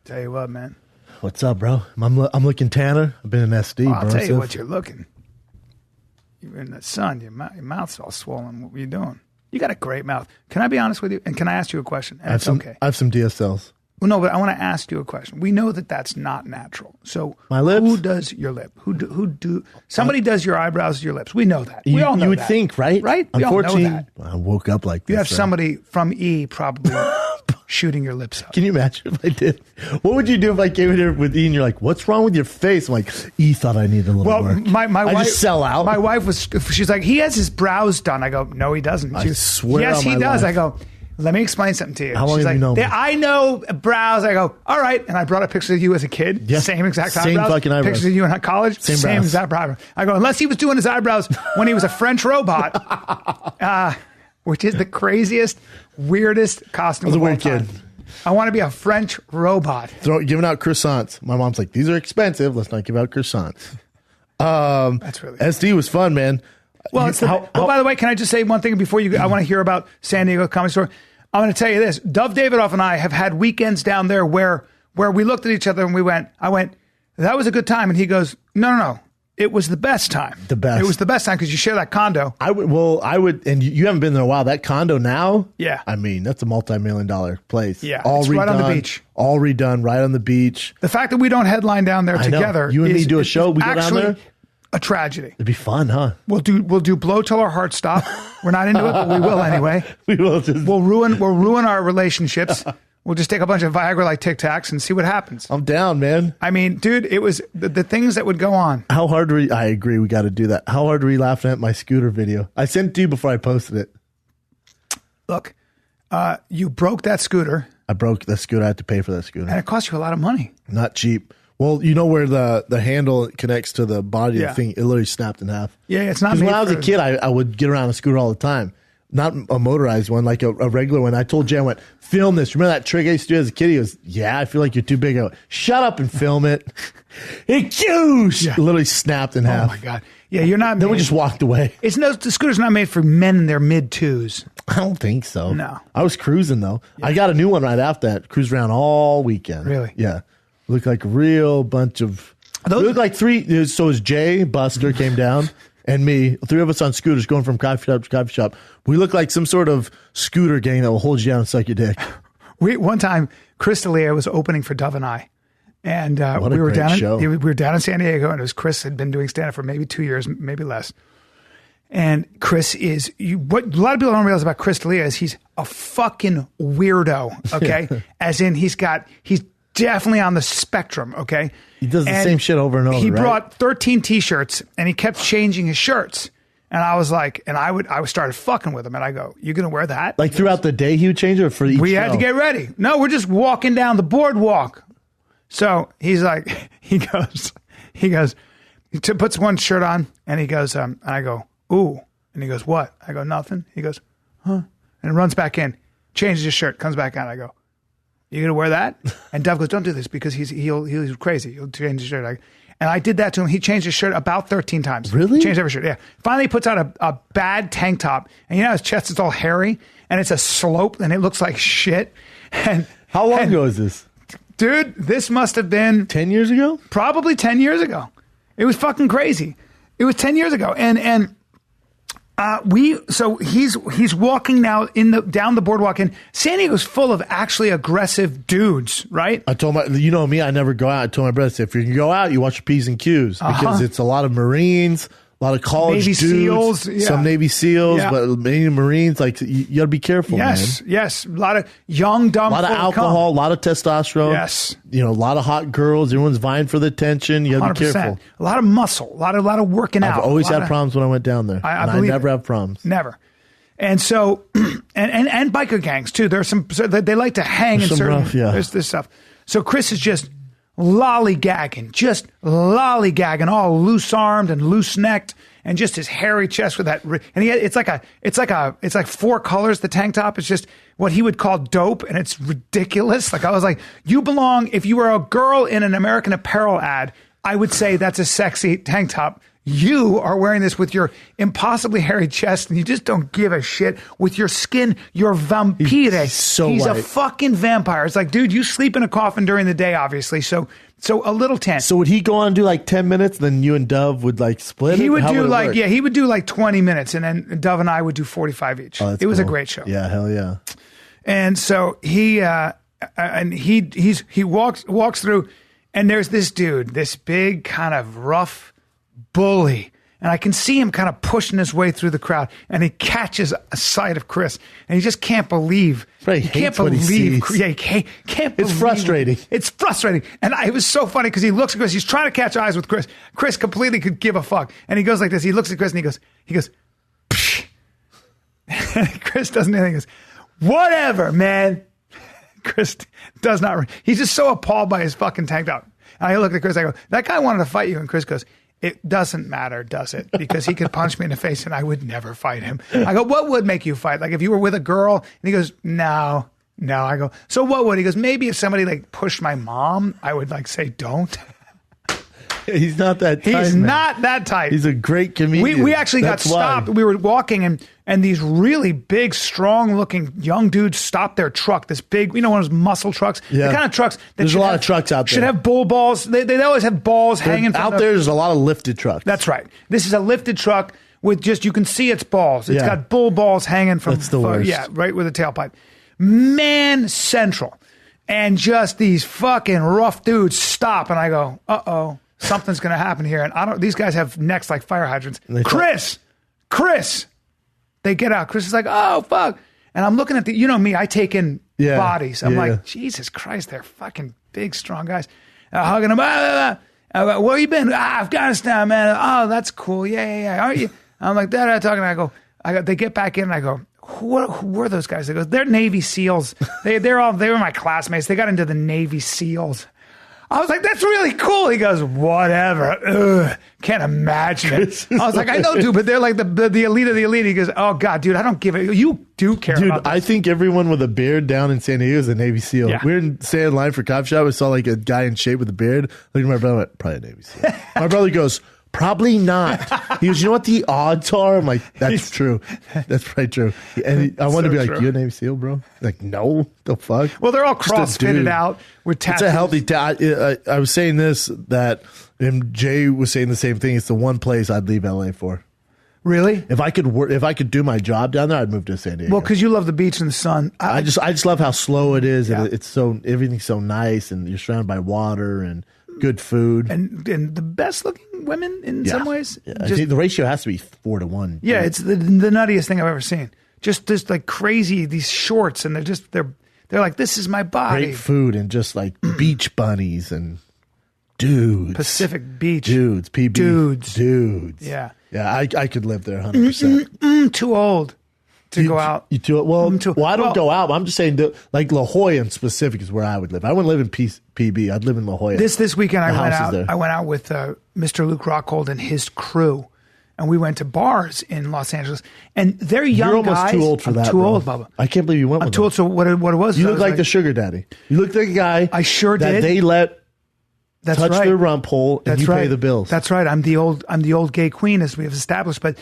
Tell you what, man. What's up, bro? I'm looking tanner. I've been in SD, Well, I'll bro. tell you what you're looking. You're in the sun. Your mouth's all swollen. What were you doing? You got a great mouth. Can I be honest with you? And can I ask you a question? And it's okay. I have some DSLs. Well, no, but I want to ask you a question. We know that that's not natural. So my lips? Who does your lip? Somebody does your eyebrows, your lips. We know that. We all know you would that. think, right? Right? We Unfortunately, all know that. I woke up like this. You have somebody from E probably shooting your lips out. Can you imagine if I did? What would you do if I came in here with E and you're like, what's wrong with your face? I'm like, E thought I needed a little work. My wife, I just sell out. My wife she's like, he has his brows done. I go, no, he doesn't. I swear yes, on he my does. life. I go, let me explain something to you. How long She's have like, you known me? I know brows. I go, all right. And I brought a picture of you as a kid. Yes. Same exact Same eyebrows. fucking eyebrows. Pictures of you in college. Same Same brows. exact eyebrows. I go, unless he was doing his eyebrows when he was a French robot, which is the craziest, weirdest costume. I was a of all weird time. kid. I want to be a French robot. Giving out croissants. My mom's like, these are expensive. Let's not give out croissants. That's really SD was fun, man. Well, by the way, can I just say one thing before you go? I want to hear about San Diego Comedy Store. I'm going to tell you this. Dov Davidoff and I have had weekends down there where we looked at each other and I went, that was a good time. And he goes, no. It was the best time. The best. It was the best time because you share that condo. I would, and you haven't been there in a while. That condo now, yeah. I mean, that's a multi-million-dollar place. Yeah, all it's redone, right on the beach. All redone, right on the beach. The fact that we don't headline down there together, you and me do a show. We go down there. A tragedy. It'd be fun, huh? We'll do blow till our hearts stop. We're not into it, but we will anyway. We will. We'll ruin our relationships. We'll just take a bunch of Viagra like Tic Tacs and see what happens. I'm down, man. I mean, dude, it was the things that would go on. How hard were I agree, we got to do that. How hard were you laughing at my scooter video? I sent it to you before I posted it. Look, you broke that scooter. I broke the scooter. I had to pay for that scooter. And it cost you a lot of money. Not cheap. Well, you know where the handle connects to the body of the thing? It literally snapped in half. Yeah, it's not. Because when I was a kid, I would get around a scooter all the time. Not a motorized one, like a regular one. I told Jay, I went, film this. Remember that trick I used to do as a kid? He goes, yeah, I feel like you're too big. I went, shut up and film it. It literally snapped in half. Oh, my God. Yeah, you're not. Then we just walked away. The scooter's not made for men in their mid-2s. I don't think so. No. I was cruising, though. Yeah. I got a new one right after that. Cruised around all weekend. Really? Yeah. Looked like a real bunch of... We looked like three... So it was Jay, Buster came down, and me. Three of us on scooters going from coffee shop to coffee shop. We look like some sort of scooter gang that will hold you down and suck your dick. One time, Chris D'Elia was opening for Dove and I. And we were down in San Diego, and it was Chris had been doing stand-up for maybe 2 years, maybe less. And Chris is what a lot of people don't realize about Chris D'Elia is he's a fucking weirdo. Okay, as in he's definitely on the spectrum. Okay, he does the same shit over and over. He brought 13 T-shirts, and he kept changing his shirts. And I was like, I started fucking with him, and I go, "You gonna wear that?" Like throughout the day, he would change it for each We had to get ready. No, we're just walking down the boardwalk. So he's like, he puts one shirt on, and he goes, and I go, ooh, and he goes, what? I go, nothing. He goes, huh, and runs back in, changes his shirt, comes back out. I go, you gonna wear that? And Dove goes, don't do this because he's crazy. He'll change his shirt. And I did that to him. He changed his shirt about 13 times. Really? Changed every shirt. Yeah. Finally, he puts out a bad tank top, and his chest is all hairy, and it's a slope, and it looks like shit. And how long ago is this? Dude, this must have been 10 years ago? Probably 10 years ago. It was fucking crazy. It was 10 years ago. And he's walking now down the boardwalk, and San Diego's full of actually aggressive dudes, right? I told you know me, I never go out. I told my brother, if you can go out, you watch your P's and Q's because it's a lot of Marines, a lot of college Navy dudes, SEALs, some Navy SEALs, but many Marines. Like you got to be careful, man. Yes. A lot of young, dumb, a lot of alcohol, a lot of testosterone. Yes, a lot of hot girls. Everyone's vying for the attention. You got to be careful. A lot of muscle, a lot of working out. I've always had problems when I went down there. I never have problems. Never. And so, and biker gangs too. There's some. They like to hang in certain. Rough, yeah. There's this stuff. So Chris is just lollygagging, all loose armed and loose necked. And just his hairy chest with that, and it's like four colors. The tank top is just what he would call dope, and it's ridiculous. Like I was like, you belong. If you were a girl in an American Apparel ad, I would say that's a sexy tank top. You are wearing this with your impossibly hairy chest, and you just don't give a shit. With your skin, you're vampire. He's white. a fucking vampire. It's like, dude, you sleep in a coffin during the day, obviously. So a little tense. So would he go on and do like 10 minutes, then you and Dove would like split? He it? would How do would it like, work? yeah, he would do like 20 minutes, and then Dove and I would do 45 each. Oh, it was cool. a great show. Yeah, hell yeah. And so he walks through, and there's this dude, this big kind of rough bully. And I can see him kind of pushing his way through the crowd, and he catches a sight of Chris, and he just can't believe. He can't believe. Yeah, he can't believe. It's frustrating. It's frustrating. And it was so funny because he looks at Chris. He's trying to catch eyes with Chris. Chris completely could give a fuck. And he goes like this. He looks at Chris and he goes, psh. And Chris doesn't anything. He goes, whatever, man. Chris does not. He's just so appalled by his fucking tank top. And I look at Chris. I go, that guy wanted to fight you. And Chris goes, it doesn't matter, does it? Because he could punch me in the face and I would never fight him. I go, what would make you fight? Like if you were with a girl? And he goes, no. I go, so what would? He goes, maybe if somebody like pushed my mom, I would like say don't. He's not that type. He's not that type. He's a great comedian. We actually got stopped. We were walking and these really big, strong looking young dudes stopped their truck. This big, one of those muscle trucks. Yeah. The kind of trucks. There's a lot of trucks out there. Should have bull balls. They always have balls hanging from out there. There's a lot of lifted trucks. That's right. This is a lifted truck with just, you can see its balls. It's got bull balls hanging from. That's the worst. Yeah, right with a tailpipe. Man Central. And just these fucking rough dudes stop and I go, uh-oh. Something's going to happen here. And these guys have necks like fire hydrants. Chris. They get out. Chris is like, oh, fuck. And I'm looking at me, I take in bodies. I'm like, Jesus Christ, they're fucking big, strong guys. Hugging them. Where you been? Afghanistan, man. Oh, that's cool. Yeah. Aren't you? I'm like, talking. I go, they get back in and I go, who were those guys? They go, they're Navy SEALs. They were my classmates. They got into the Navy SEAls. I was like, that's really cool. He goes, whatever. Ugh, can't imagine it. I was like, I know, dude, but they're like the elite of the elite. He goes, oh, God, dude, I don't give it. You do care about this. I think everyone with a beard down in San Diego is a Navy SEAL. Yeah. We were standing in line for coffee shop. We saw like a guy in shape with a beard. Look at my brother. I went, probably a Navy SEAL. My brother goes, probably not. He goes, you know what the odds are? I'm like, that's true. That's probably true. And I wanted to be like, you a Navy SEAL, bro? Like, no, the fuck? Well, they're all cross-fitted out with tattoos. It's a healthy I was saying this, that and Jay was saying the same thing. It's the one place I'd leave LA for. Really? If I could do my job down there, I'd move to San Diego. Well, because you love the beach and the sun. I just love how slow it is, and it's so, everything's so nice, and you're surrounded by water and good food, and the best looking women in some ways. Yeah. I think the ratio has to be 4-1. Yeah, it's the nuttiest thing I've ever seen. Just like crazy, these shorts, and they're like, this is my body. Great food and just like beach bunnies and dudes. Pacific Beach dudes, PB dudes. Yeah, I could live there 100%. Too old to go out. You too well. I don't go out. But I'm just saying, like La Jolla in specific is where I would live. I wouldn't live in PB. I'd live in La Jolla. This weekend I went out. I went out with Mr. Luke Rockhold and his crew, and we went to bars in Los Angeles. And they're young You're almost guys. too old for that. Too bro. old, Bubba. I can't believe you went. I'm with too old. So what it was? You look like the sugar daddy. You look like a guy. I sure that did. They let touch right. their rump hole and you pay the bills. That's right. I'm the old gay queen, as we have established. But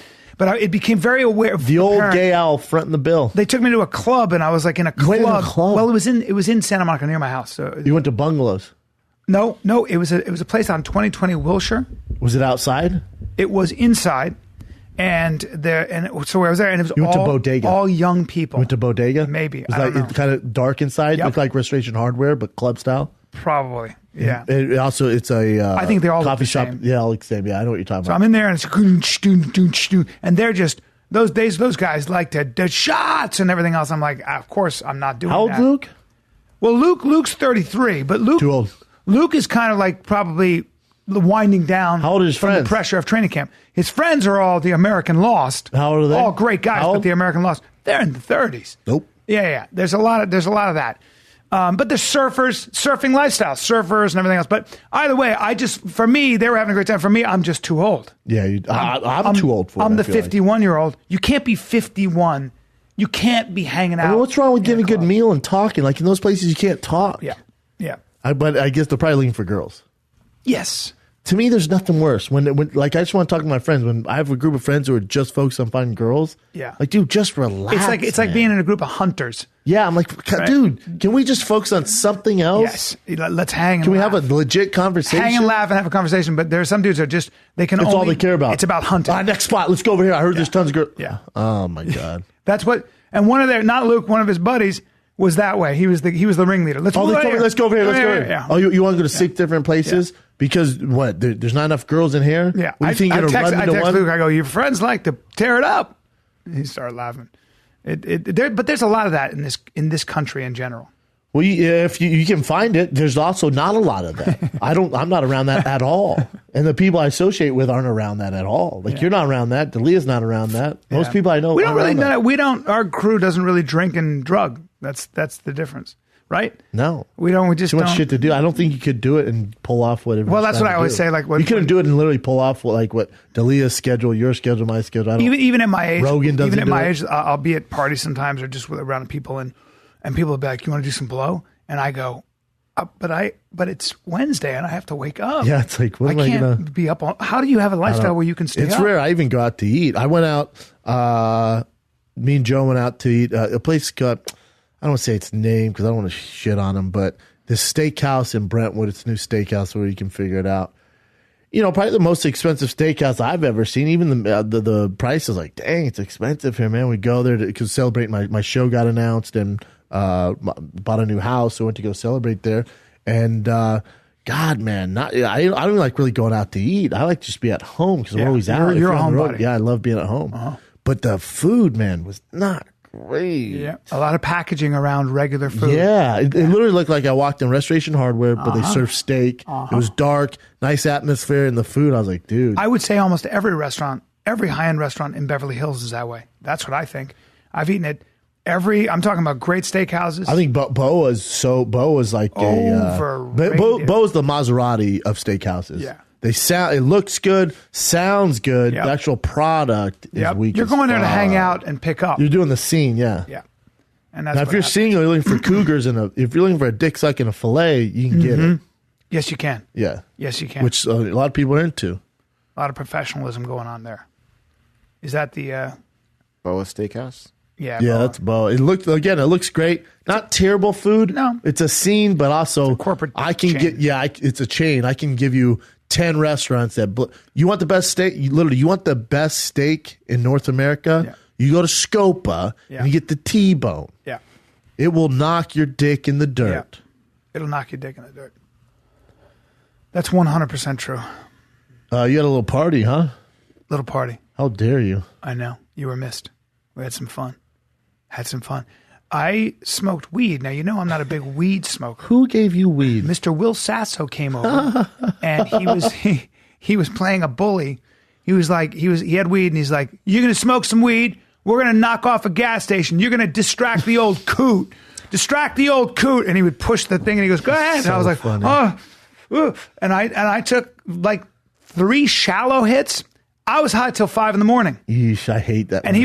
it became very aware. The old gay owl fronting the bill. They took me to a club, and I was like in a club. Went in a club? Well, it was in Santa Monica near my house. So you went to bungalows. No, it was a place on 2020 Wilshire. Was it outside? It was inside, and so I was there, and it was went to Bodega. All young people. You went to Bodega? Maybe. It was like kind of dark inside, Yep. looked like Restoration Hardware, but club style. Probably, yeah. It's a I think they all coffee look the shop. same. Yeah, all look the same. Yeah, I know what you're talking So about. I'm in there, and it's and they're just those guys like the shots and everything else. I'm like, of course, I'm not doing that. How old's Luke? Well, Luke's 33, but Too old. Luke is kind of like probably winding down. How old are his from friends? the pressure of training camp. His friends are all the American Lost. How old are they? All great guys, but the American Lost. They're in the 30s. Nope. Yeah. There's a lot of that. But the surfing lifestyle, surfers and everything else. But either way, for me, they were having a great time. For me, I'm just too old. Yeah, I'm too old for it. I'm the 51-year-old. You can't be 51. You can't be hanging out. Well, what's wrong with getting a good meal and talking? Like in those places, you can't talk. Yeah. But I guess they're probably looking for girls. Yes. To me, there's nothing worse when like I just want to talk to my friends. When I have a group of friends who are just focused on finding girls, like, dude, just relax. It's like being in a group of hunters. Yeah, I'm like, dude, can we just focus on something else? Yes, let's hang. And can we laugh. have a legit conversation? Hang and laugh and have a conversation. But there are some dudes that are just they can. That's all they care about. It's about hunting. Next spot. Let's go over here. I heard there's tons of girls. Yeah. Oh my god. That's what. And one of their not Luke, one of his buddies was that way. He was the ringleader. Let's go over here. Let's go over here. Yeah. Oh, you want to go to 6 different places? Yeah. Because what? There's not enough girls in here. Yeah, I text Luke. I go, your friends like to tear it up. He started laughing. But there's a lot of that in this country in general. Well, if you can find it, there's also not a lot of that. I'm not around that at all, and the people I associate with aren't around that at all. Like you're not around that. Delia's not around that. Most people I know. We don't really. We don't. Our crew doesn't really drink and drug. That's the difference. Right? No, we don't. We just too much shit to do. I don't think you could do it and pull off whatever. Well, that's what I always say. Like, you couldn't do it and literally pull off what Delia's schedule, your schedule, my schedule. Even at my age, Rogan doesn't. Even at my age, I'll be at parties sometimes or just around people, and people will be like, "You want to do some blow?" And I go, "But it's Wednesday, and I have to wake up." Yeah, it's like, what am I gonna be up on? How do you have a lifestyle where you can stay? It's rare. I even go out to eat. I went out. Me and Joe went out to eat a place called. I don't want to say its name because I don't want to shit on them, but this steakhouse in Brentwood, it's a new steakhouse where you can figure it out. Probably the most expensive steakhouse I've ever seen. Even the price is like, dang, it's expensive here, man. We go there to celebrate. My show got announced and bought a new house, so I went to go celebrate there. And God, man, I don't like really going out to eat. I like to just be at home because I'm always out. You're a homebody. Yeah, I love being at home. Uh-huh. But the food, man, was not great. Yeah, a lot of packaging around regular food. Yeah, it literally looked like I walked in Restoration Hardware, but they served steak. It was dark, nice atmosphere, and the food. I was like, dude. I would say almost every high-end restaurant in Beverly Hills is that way. That's what I think. I've eaten at I'm talking about great steakhouses. I think Boa's like Boa's the Maserati of steakhouses. Yeah. It looks good, sounds good. Yep. The actual product is weak. You're going there to hang out and pick up. You're doing the scene, yeah. Yeah. And that's now, if you're single, you're looking for cougars if you're looking for a dick suck and a fillet, you can get it. Yes, you can. Yeah. Yes, you can. Which a lot of people are into. A lot of professionalism going on there. Is that the Boa Steakhouse? Yeah. Yeah, that's Boa. It looks great. Not terrible food. No. It's a scene, but also it's a corporate chain. It's a chain. I can give you 10 restaurants you want the best steak. You want the best steak in North America. Yeah. You go to Scopa and you get the T-bone. Yeah, it will knock your dick in the dirt. Yeah. It'll knock your dick in the dirt. That's 100% true. You had a little party, huh? Little party. How dare you? I know you were missed. We had some fun. I smoked weed. Now, I'm not a big weed smoker. Who gave you weed? Mr. Will Sasso came over and he was playing a bully. He had weed and he's like, "You're going to smoke some weed. We're going to knock off a gas station. You're going to distract the old coot. Distract the old coot." And he would push the thing and he goes, "Go ahead." And I was like, funny. "Oh," and I took like 3 shallow hits. I was high till 5 a.m. Yeesh, I hate that. And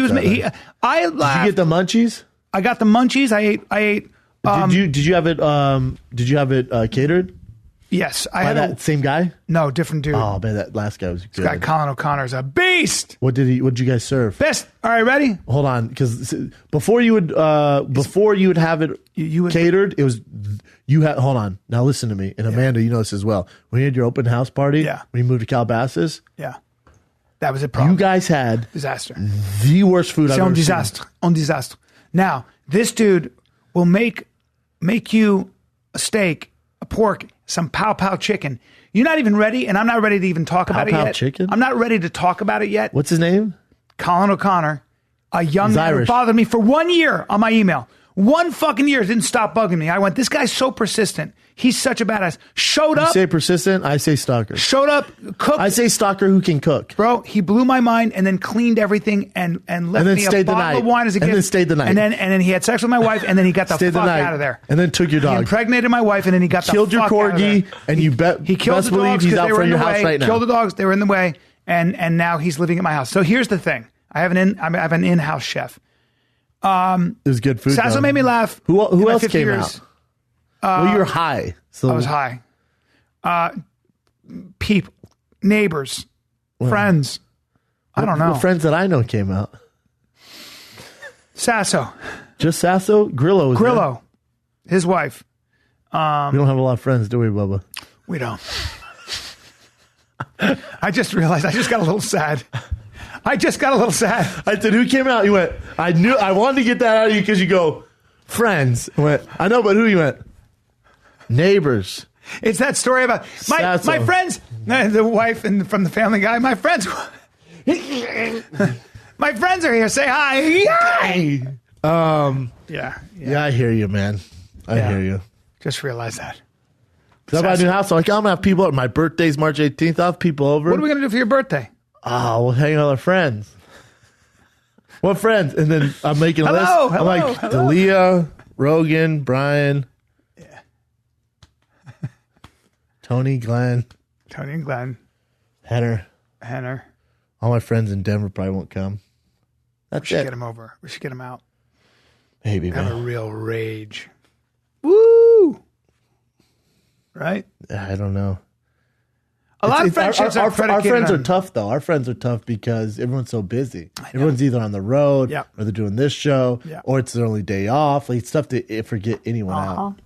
I laughed. Did you get the munchies? I got the munchies. I ate. Did you have it? Did you have it catered? Yes, I had that same guy. No, different dude. Oh man, that last guy was good. This guy Colin O'Connor's a beast. What did you guys serve? Best. All right, ready? Hold on, because before you would have it catered, it was you had. Hold on, now listen to me, and Amanda, you know this as well. When you had your open house party, when you moved to Calabasas, that was a problem. You guys had disaster. The worst food I've ever seen. On disaster. Now this dude will make you a steak, a pork, some pow pow chicken. You're not even ready, and I'm not ready to even talk about it yet. Chicken? I'm not ready to talk about it yet. What's his name? Colin O'Connor, a young man who bothered me for 1 year on my email. 1 fucking year, didn't stop bugging me. I went, this guy's so persistent. He's such a badass. Showed up. You say persistent, I say stalker. Showed up, cooked. I say stalker who can cook. Bro, he blew my mind and then cleaned everything and left me a bottle of wine as a gift. And then stayed the night. And then he had sex with my wife and then he got the fuck out of there. And then took your dog. He impregnated my wife and then he got the fuck out of there. Killed your corgi and you he killed the dogs he's out from your house right now. Killed the dogs, they were in the way. And now he's living at my house. So here's the thing. I have an in-house chef. It was good food. Sasso made me laugh. Who else came out? Well, you were high. So I was high. People. neighbors, friends. I don't know. The friends that I know came out. Sasso. Just Sasso? Grillo was Grillo. His wife. We don't have a lot of friends, do we, Bubba? We don't. I just realized I just got a little sad. I said, who came out? You went, I wanted to get that out of you because you go, friends. I went, I know, but who? You went, neighbors. It's that story about my friends, the wife and from the Family Guy. My friends, my friends are here. Say hi. Yeah, I hear you, man. I hear you. Just realized that. Because I bought a new house. I'm like, I'm gonna have people over. My birthday's March 18th. I'll have people over. What are we gonna do for your birthday? Oh, we'll hang out with our friends. What friends? And then I'm making a list. I'm like, Dalia, Rogan, Bryan. Yeah. Tony, Glenn. Henner. All my friends in Denver probably won't come. We should get them over. We should get them out. Maybe, man. Have a real rage. Woo! Right? I don't know. A lot of friendships are predicated our friends are tough, though. Our friends are tough because everyone's so busy. Everyone's either on the road, or they're doing this show, or it's their only day off. Like, it's tough to forget anyone out.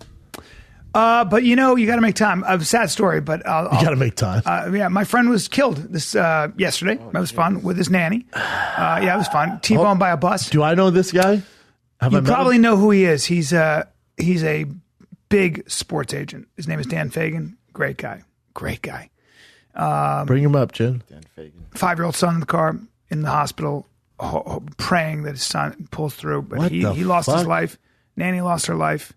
But, you got to make time. A sad story, but you got to make time. My friend was killed this yesterday. That was fun with his nanny. It was fun. T-boned by a bus. Do I know this guy? You probably know who he is. He's a big sports agent. His name is Dan Fagan. Great guy. Bring him up, Jen. Dan Fagan. 5-year-old son in the car, in the hospital, praying that his son pulls through. But he lost his life. Nanny lost her life.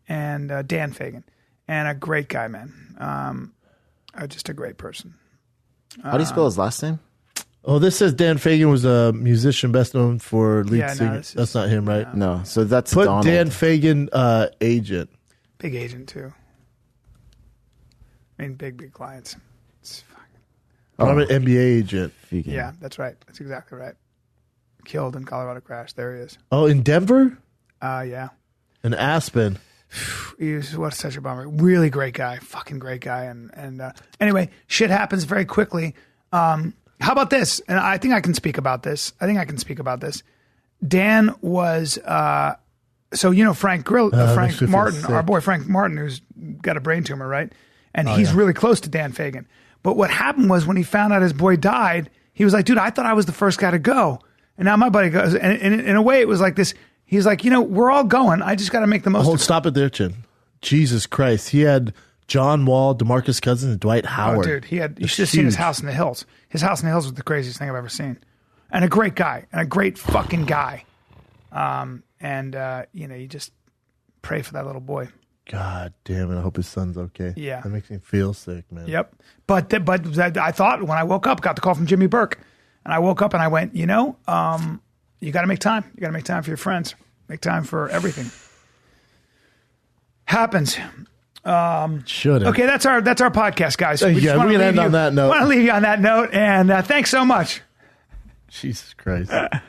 And Dan Fagan. And a great guy, man. Just a great person. How do you spell his last name? Oh, this says Dan Fagan was a musician best known for lead singer. That's not him, right? No. So that's Put Donald. Dan Fagan agent. Big agent, too. I mean, big clients. I'm an NBA agent. Yeah, that's right. That's exactly right. Killed in Colorado crash. There he is. Oh, in Denver? Yeah. In Aspen. What such a bummer. Really great guy. Fucking great guy. And anyway, shit happens very quickly. How about this? And I think I can speak about this. Dan was... Frank Martin, our boy Frank Martin, who's got a brain tumor, right? And he's really close to Dan Fagan. But what happened was when he found out his boy died, he was like, dude, I thought I was the first guy to go. And now my buddy goes. And in a way, it was like this. He's like, we're all going. I just got to make the most of it. Stop it there, Chin. Jesus Christ. He had John Wall, DeMarcus Cousins, and Dwight Howard. Oh, dude, you should have seen his house in the hills. His house in the hills was the craziest thing I've ever seen. And a great guy. And a great fucking guy. You just pray for that little boy. God damn it. I hope his son's okay. Yeah. That makes me feel sick, man. Yep. But I thought when I woke up, got the call from Jimmy Burke. And I woke up and I went, you got to make time. You got to make time for your friends. Make time for everything. Happens. Should. Okay, that's our podcast, guys. We're going to end on that note. I want to leave you on that note. And thanks so much. Jesus Christ. That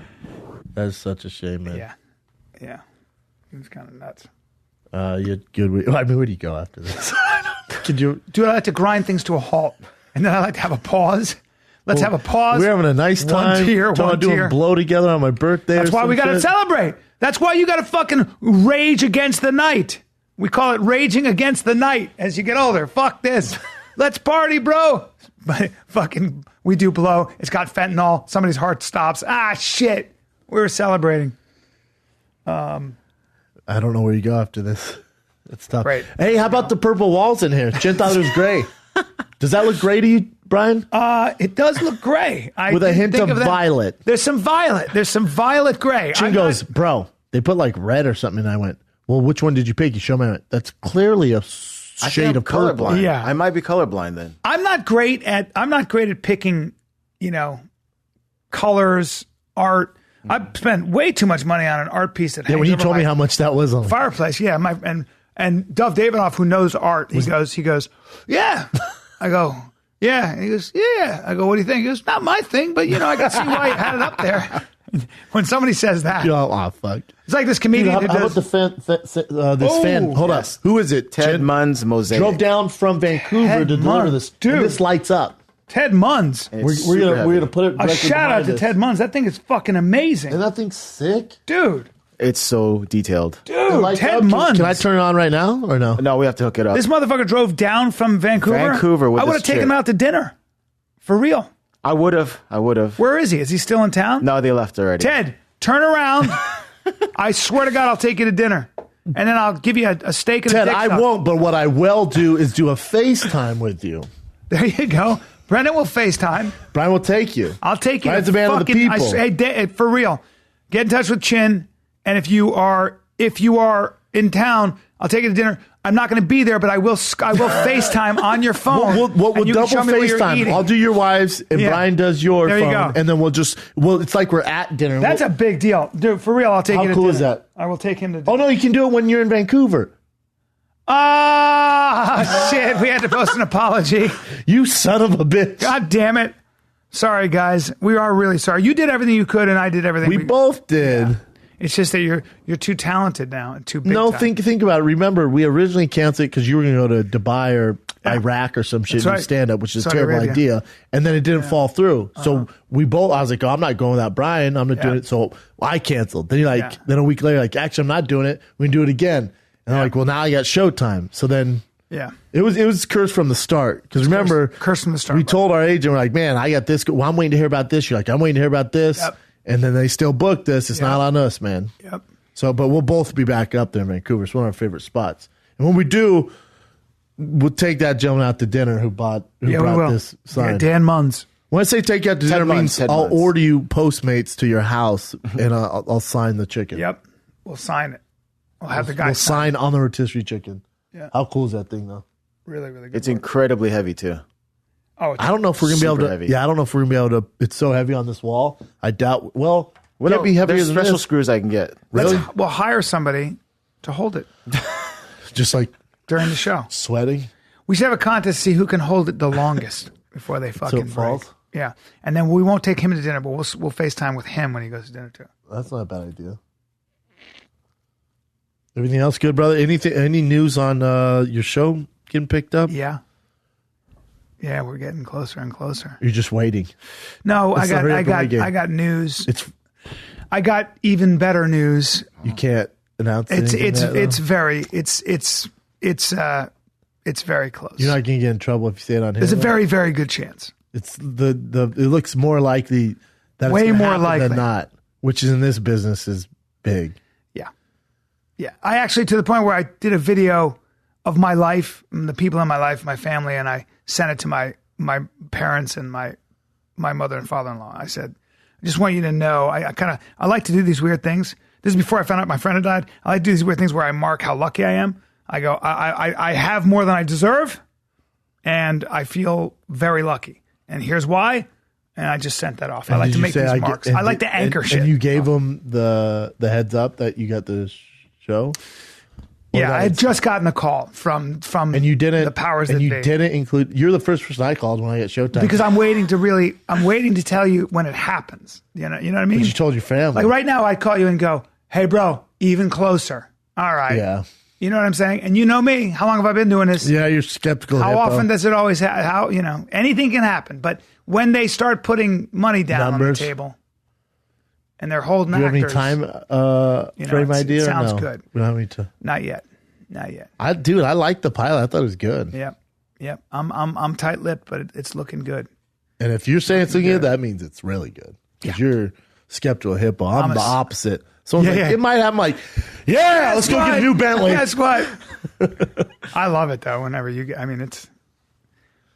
is such a shame, man. Yeah. It was kind of nuts. You had good. I mean, where do you go after this? Dude, I like to grind things to a halt, and then I like to have a pause. Let's have a pause. We're having a nice time. One tear. Blow together on my birthday. That's why we got to celebrate. That's why you got to fucking rage against the night. We call it raging against the night as you get older. Fuck this. Let's party, bro. But fucking, we do blow. It's got fentanyl. Somebody's heart stops. Shit. We were celebrating. I don't know where you go after this. It's tough. Right. Hey, how about the purple walls in here? Jen thought it was gray. Does that look gray to you, Bryan? It does look gray. With a hint of violet. There's some violet gray. Jen goes, bro, they put like red or something. And I went, well, which one did you pick? You show me. That's clearly a shade of colorblind. Yeah. I might be colorblind then. I'm not great at picking, colors, art. I've spent way too much money on an art piece that hangs when you told me how much that was on fireplace. Yeah, and Dov Davidoff, who knows art, he goes, yeah. I go, yeah. And he goes, yeah. I go, what do you think? He goes, not my thing, but I can see why you had it up there. When somebody says that, fuck. It's like this comedian. How about the fan? Fan. Hold up. Who is it? Ted Munn's Mosaic. Drove down from Vancouver to deliver this. Dude, and this lights up. Ted Munns. We're gonna put it. A shout out to Ted Munns. That thing is fucking amazing. And that thing's sick, dude. It's so detailed. Dude, Ted Munns. Can I turn it on right now or no? No, we have to hook it up. This motherfucker drove down from Vancouver. With I would have taken him out to dinner. For real. I would have. Where is he? Is he still in town? No, they left already. Ted, turn around. I swear to God, I'll take you to dinner. And then I'll give you a steak and Ted, a dick I suck. won't, but what I will do is do a FaceTime with you. There you go. Brendan will FaceTime. Bryan will take you. I'll take you. Brian's a man of the people. Hey, for real. Get in touch with Chin. And if you are in town, I'll take you to dinner. I'm not going to be there, but I will FaceTime on your phone. We'll double FaceTime. I'll do your wives, and Bryan does your phone. Go. And then it's like we're at dinner. That's a big deal. Dude, for real, I'll take you to dinner. How cool is that? I will take him to dinner. Oh, no, you can do it when you're in Vancouver. Shit. We had to post an apology. You son of a bitch. God damn it. Sorry, guys. We are really sorry. You did everything you could, and I did everything. We both did. Yeah. It's just that you're too talented now and too big. No, time. think about it. Remember, we originally canceled it because you were going to go to Dubai or Iraq or some shit and stand up, which is a terrible idea. And then it didn't fall through. So I was like, I'm not going without Bryan. I'm not doing it. So I canceled. Then then a week later, actually, I'm not doing it. We can do it again. And I'm like, well, now I got Showtime. So then it was cursed from the start. Because remember, cursed from the start. We told our agent, we're like, man, I got this. Well, I'm waiting to hear about this. You're like, I'm waiting to hear about this. Yep. And then they still booked this. It's not on us, man. Yep. So, but we'll both be back up there in Vancouver. It's one of our favorite spots. And when we do, we'll take that gentleman out to dinner who brought this sign. Yeah, Dan Munns. When I say take you out to dinner, means I'll order you Postmates to your house and I'll sign the chicken. Yep. We'll sign it. We'll have the guy sign on the rotisserie chicken. Yeah. How cool is that thing, though? Really, really good. It's incredibly heavy, too. Oh, I don't know if we're gonna be able to. Heavy. Yeah, I don't know if we're gonna be able to. It's so heavy on this wall. I doubt. Well, would it be heavier there's than special this? screws I can get. Really? We'll hire somebody to hold it Just like during the show. Sweating. We should have a contest to see who can hold it the longest before they fucking break. Yeah, and then we won't take him to dinner, but we'll FaceTime with him when he goes to dinner too. That's not a bad idea. Everything else good, brother? Any news on your show getting picked up? Yeah, we're getting closer and closer. You're just waiting. No, I got news. I got even better news. You can't announce it. It's very close. You're not gonna get in trouble if you say it on here. There's a very, very good chance. It's it looks more likely that way it's more likely than not, which is in this business is big. Yeah. I actually, to the point where I did a video of my life, and the people in my life, my family, and I sent it to my parents and my mother and father-in-law. I said, I just want you to know, I like to do these weird things. This is before I found out my friend had died. I like to do these weird things where I mark how lucky I am. I go, I have more than I deserve, and I feel very lucky. And here's why. And I just sent that off. I like to make these marks. I like to anchor shit. And you gave them the heads up that you got the show? Yeah, I had just gotten a call from and you didn't, the powers and that you be. Didn't include. You're the first person I called when I got Showtime because I'm waiting to tell you when it happens. You know what I mean? But you told your family. Like right now, I'd call you and go, "Hey, bro, even closer." All right. Yeah. You know what I'm saying? And you know me. How long have I been doing this? Yeah, you're skeptical. How often does it always happen? Anything can happen. But when they start putting mony down on the table and they're holding actors. Do you have any time frame idea? It sounds no? good. We don't have any time. Not yet. I like the pilot. I thought it was good. Yep. I'm tight-lipped, but it's looking good. And if you're saying it's looking good, that means it's really good. Because you're skeptical hippo. I'm the opposite. Someone's like, it might have. I'm like, let's go get a new Bentley. Guess what? I love it though. Whenever you get,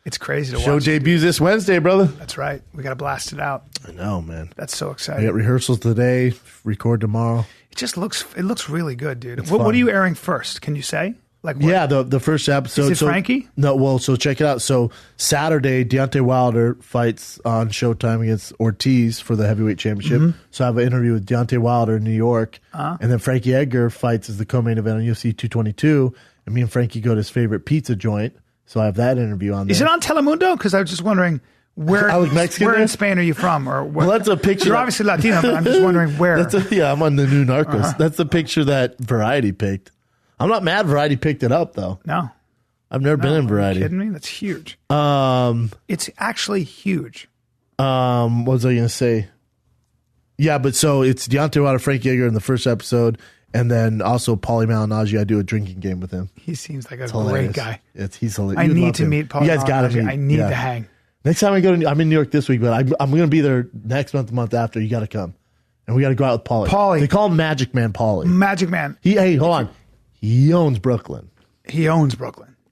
it's crazy to watch. Show debuts this Wednesday, brother. That's right. We got to blast it out. I know, man. That's so exciting. We got rehearsals today. Record tomorrow. It looks really good, dude. What are you airing first? Can you say? Like what? Yeah, the first episode. Is it Frankie? No, well, so check it out. So Saturday, Deontay Wilder fights on Showtime against Ortiz for the heavyweight championship. Mm-hmm. So I have an interview with Deontay Wilder in New York. And then Frankie Edgar fights as the co-main event on UFC 222. And me and Frankie go to his favorite pizza joint. So I have that interview on there. Is it on Telemundo? Because I was just wondering where in Spain are you from? Or well, that's a picture. You're obviously Latino, but I'm just wondering where. I'm on the new Narcos. That's the picture that Variety picked. I'm not mad Variety picked it up, though. No. I've never been in Variety. Are you kidding me? That's huge. It's actually huge. What was I going to say? Yeah, but so it's Deontay Wilder, Frank Yeager in the first episode, and then also Paulie Malignaggi. I do a drinking game with him. He seems like a great guy. He's hilarious. I need to meet Paulie Malignaggi. You guys got to meet. I need to hang. Next time I'm in New York this week, but I'm going to be there next month, the month after. You got to come. And we got to go out with Paulie. They call him Magic Man Paulie. Magic Man. Hey, hold on. He owns Brooklyn.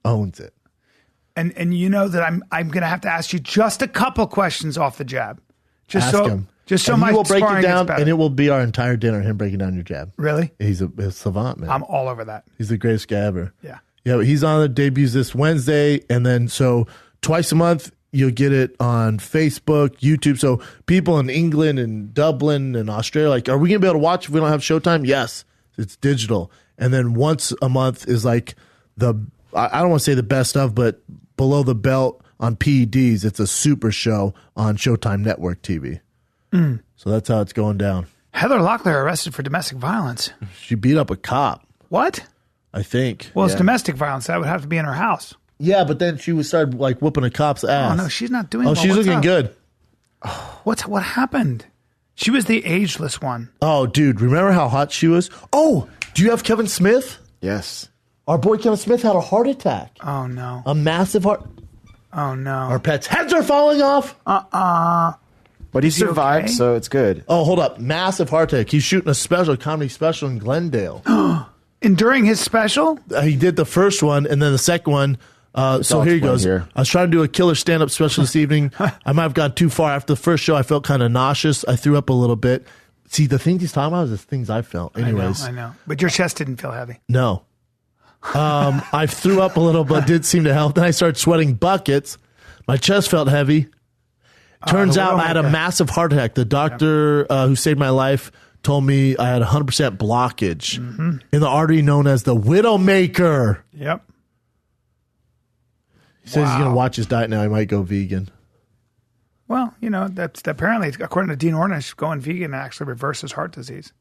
Owns it. And you know that I'm going to have to ask you just a couple questions off the jab. Ask him. Just so and my he will break it down, and and it will be our entire dinner, him breaking down your jab. Really? He's a savant, man. I'm all over that. He's the greatest guy ever. Yeah. Yeah, he's on the debuts this Wednesday, and then so twice a month, you'll get it on Facebook, YouTube. So people in England and Dublin and Australia, like, are we going to be able to watch if we don't have Showtime? Yes, it's digital. And then once a month is like I don't want to say the best of, but below the belt on PEDs. It's a super show on Showtime Network TV. So that's how it's going down. Heather Locklear arrested for domestic violence. She beat up a cop. What? I think. Well, it's domestic violence. That would have to be in her house. Yeah, but then she started like whooping a cop's ass. Oh no, she's not doing. Oh, she's looking good. What happened? She was the ageless one. Oh, dude, remember how hot she was? Oh, do you have Kevin Smith? Yes. Our boy Kevin Smith had a heart attack. Oh no. A massive heart. Oh no. Our pets' heads are falling off. But he survived, okay? so it's good. Oh, hold up. Massive heart attack. He's shooting a comedy special in Glendale. And during his special? He did the first one, and then the second one. So here he goes. I was trying to do a killer stand-up special this evening. I might have gone too far. After the first show, I felt kind of nauseous. I threw up a little bit. See, the things he's talking about is the things I felt. Anyways. I know. But your chest didn't feel heavy. No. I threw up a little, but it did seem to help. Then I started sweating buckets. My chest felt heavy. Turns out I had a massive heart attack. The doctor who saved my life told me I had 100% blockage in the artery known as the Widowmaker. Yep. He says he's going to watch his diet now. He might go vegan. Well, you know, that's apparently, according to Dean Ornish, going vegan actually reverses heart disease.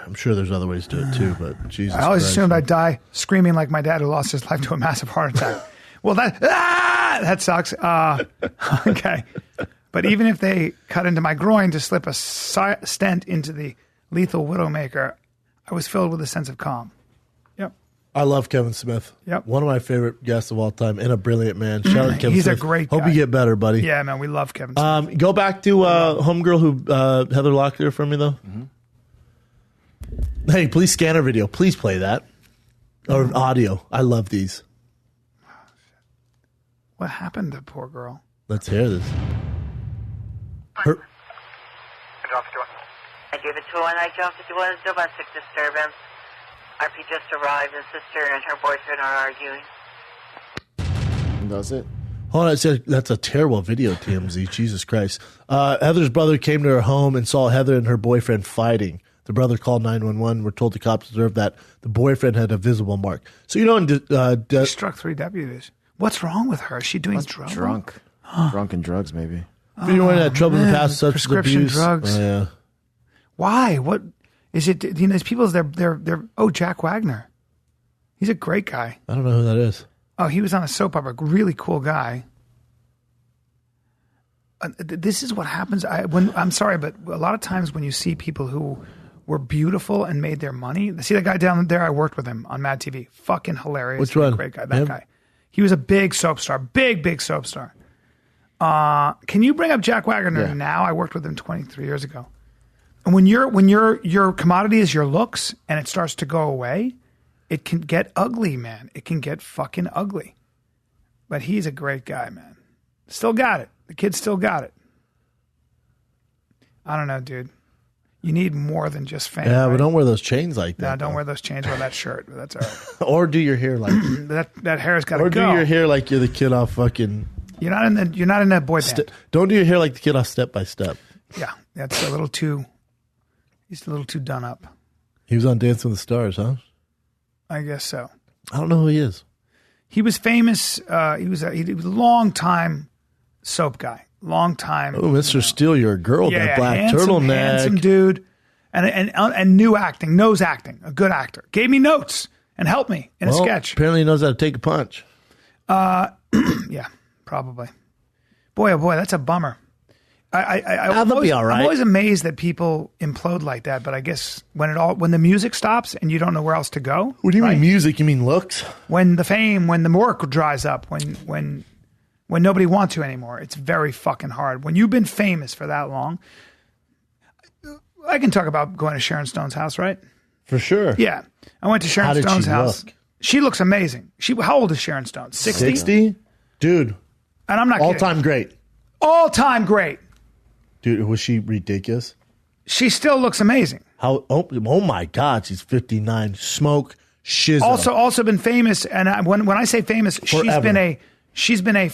I'm sure there's other ways to do it too, but Jesus I always Christ, assumed I'd die screaming like my dad who lost his life to a massive heart attack. Well, that sucks. Okay. But even if they cut into my groin to slip a stent into the lethal Widowmaker, I was filled with a sense of calm. Yep. I love Kevin Smith. Yep. One of my favorite guests of all time and a brilliant man. Shout out Kevin He's Smith. a great guy. Hope you get better, buddy. Yeah, man, we love Kevin Smith. Go back to homegirl who Heather Locklear for me, though. Hey, please scan our video. Please play that. Or audio. I love these. What happened to the poor girl? Let's hear this. Her- I gave it to her when I jumped. It was domestic disturbance. RP just arrived, and sister and her boyfriend are arguing. Does it? Hold on, I said that's a terrible video, TMZ. Jesus Christ. Heather's brother came to her home and saw Heather and her boyfriend fighting. The brother called 911. We're told the cops observed that the boyfriend had a visible mark. So, you know, she struck 3 deputies. What's wrong with her? Is she doing drugs? Drunk and drugs, maybe. Anyone had trouble in the past, such as prescription abuse. drugs. Oh, yeah. Why? What is it? You know, these people. They're. Oh, Jack Wagner. He's a great guy. I don't know who that is. Oh, he was on a soap opera. Really cool guy. This is what happens. I'm sorry, but a lot of times when you see people who were beautiful and made their money. See that guy down there? I worked with him on Mad TV. Fucking hilarious. Which one? Great guy. That guy. He was a big soap star. Big soap star. Can you bring up Jack Wagner now? I worked with him 23 years ago. And when your commodity is your looks and it starts to go away, it can get ugly, man. It can get fucking ugly. But he's a great guy, man. Still got it. The kid still got it. I don't know, dude. You need more than just fame. Yeah, right? but don't wear those chains like that. No, don't wear those chains or that shirt. That's all right. Or do your hair like that hair's got to go. Or do your hair like you're the kid off fucking. You're not in that boy band. Don't do your hair like the kid off Step by Step. Yeah, that's a little too. He's a little too done up. He was on Dancing with the Stars, huh? I guess so. I don't know who he is. He was famous. He was a long time soap guy. Long time. Oh, Mr. Steele, you're a girl. Yeah, that black handsome, turtleneck. Handsome dude. And new acting, knows acting, a good actor. Gave me notes and helped me in a sketch. Apparently he knows how to take a punch. Yeah, probably. Boy, oh boy, that's a bummer. That'll be all right. I'm always amazed that people implode like that, but I guess when the music stops and you don't know where else to go. What do you mean music? You mean looks? When the fame, when the work dries up, when nobody wants you anymore, it's very fucking hard. When you've been famous for that long, I can talk about going to Sharon Stone's house, right? For sure. Yeah, I went to Sharon Stone's house. Look? She looks amazing. How old is Sharon Stone? 60? 60? Dude. And I'm not kidding. All-time great. All-time great. Dude, was she ridiculous? She still looks amazing. Oh my God, she's 59. Smoke, shizzle. Also been famous, and when I say famous, Forever. she's been an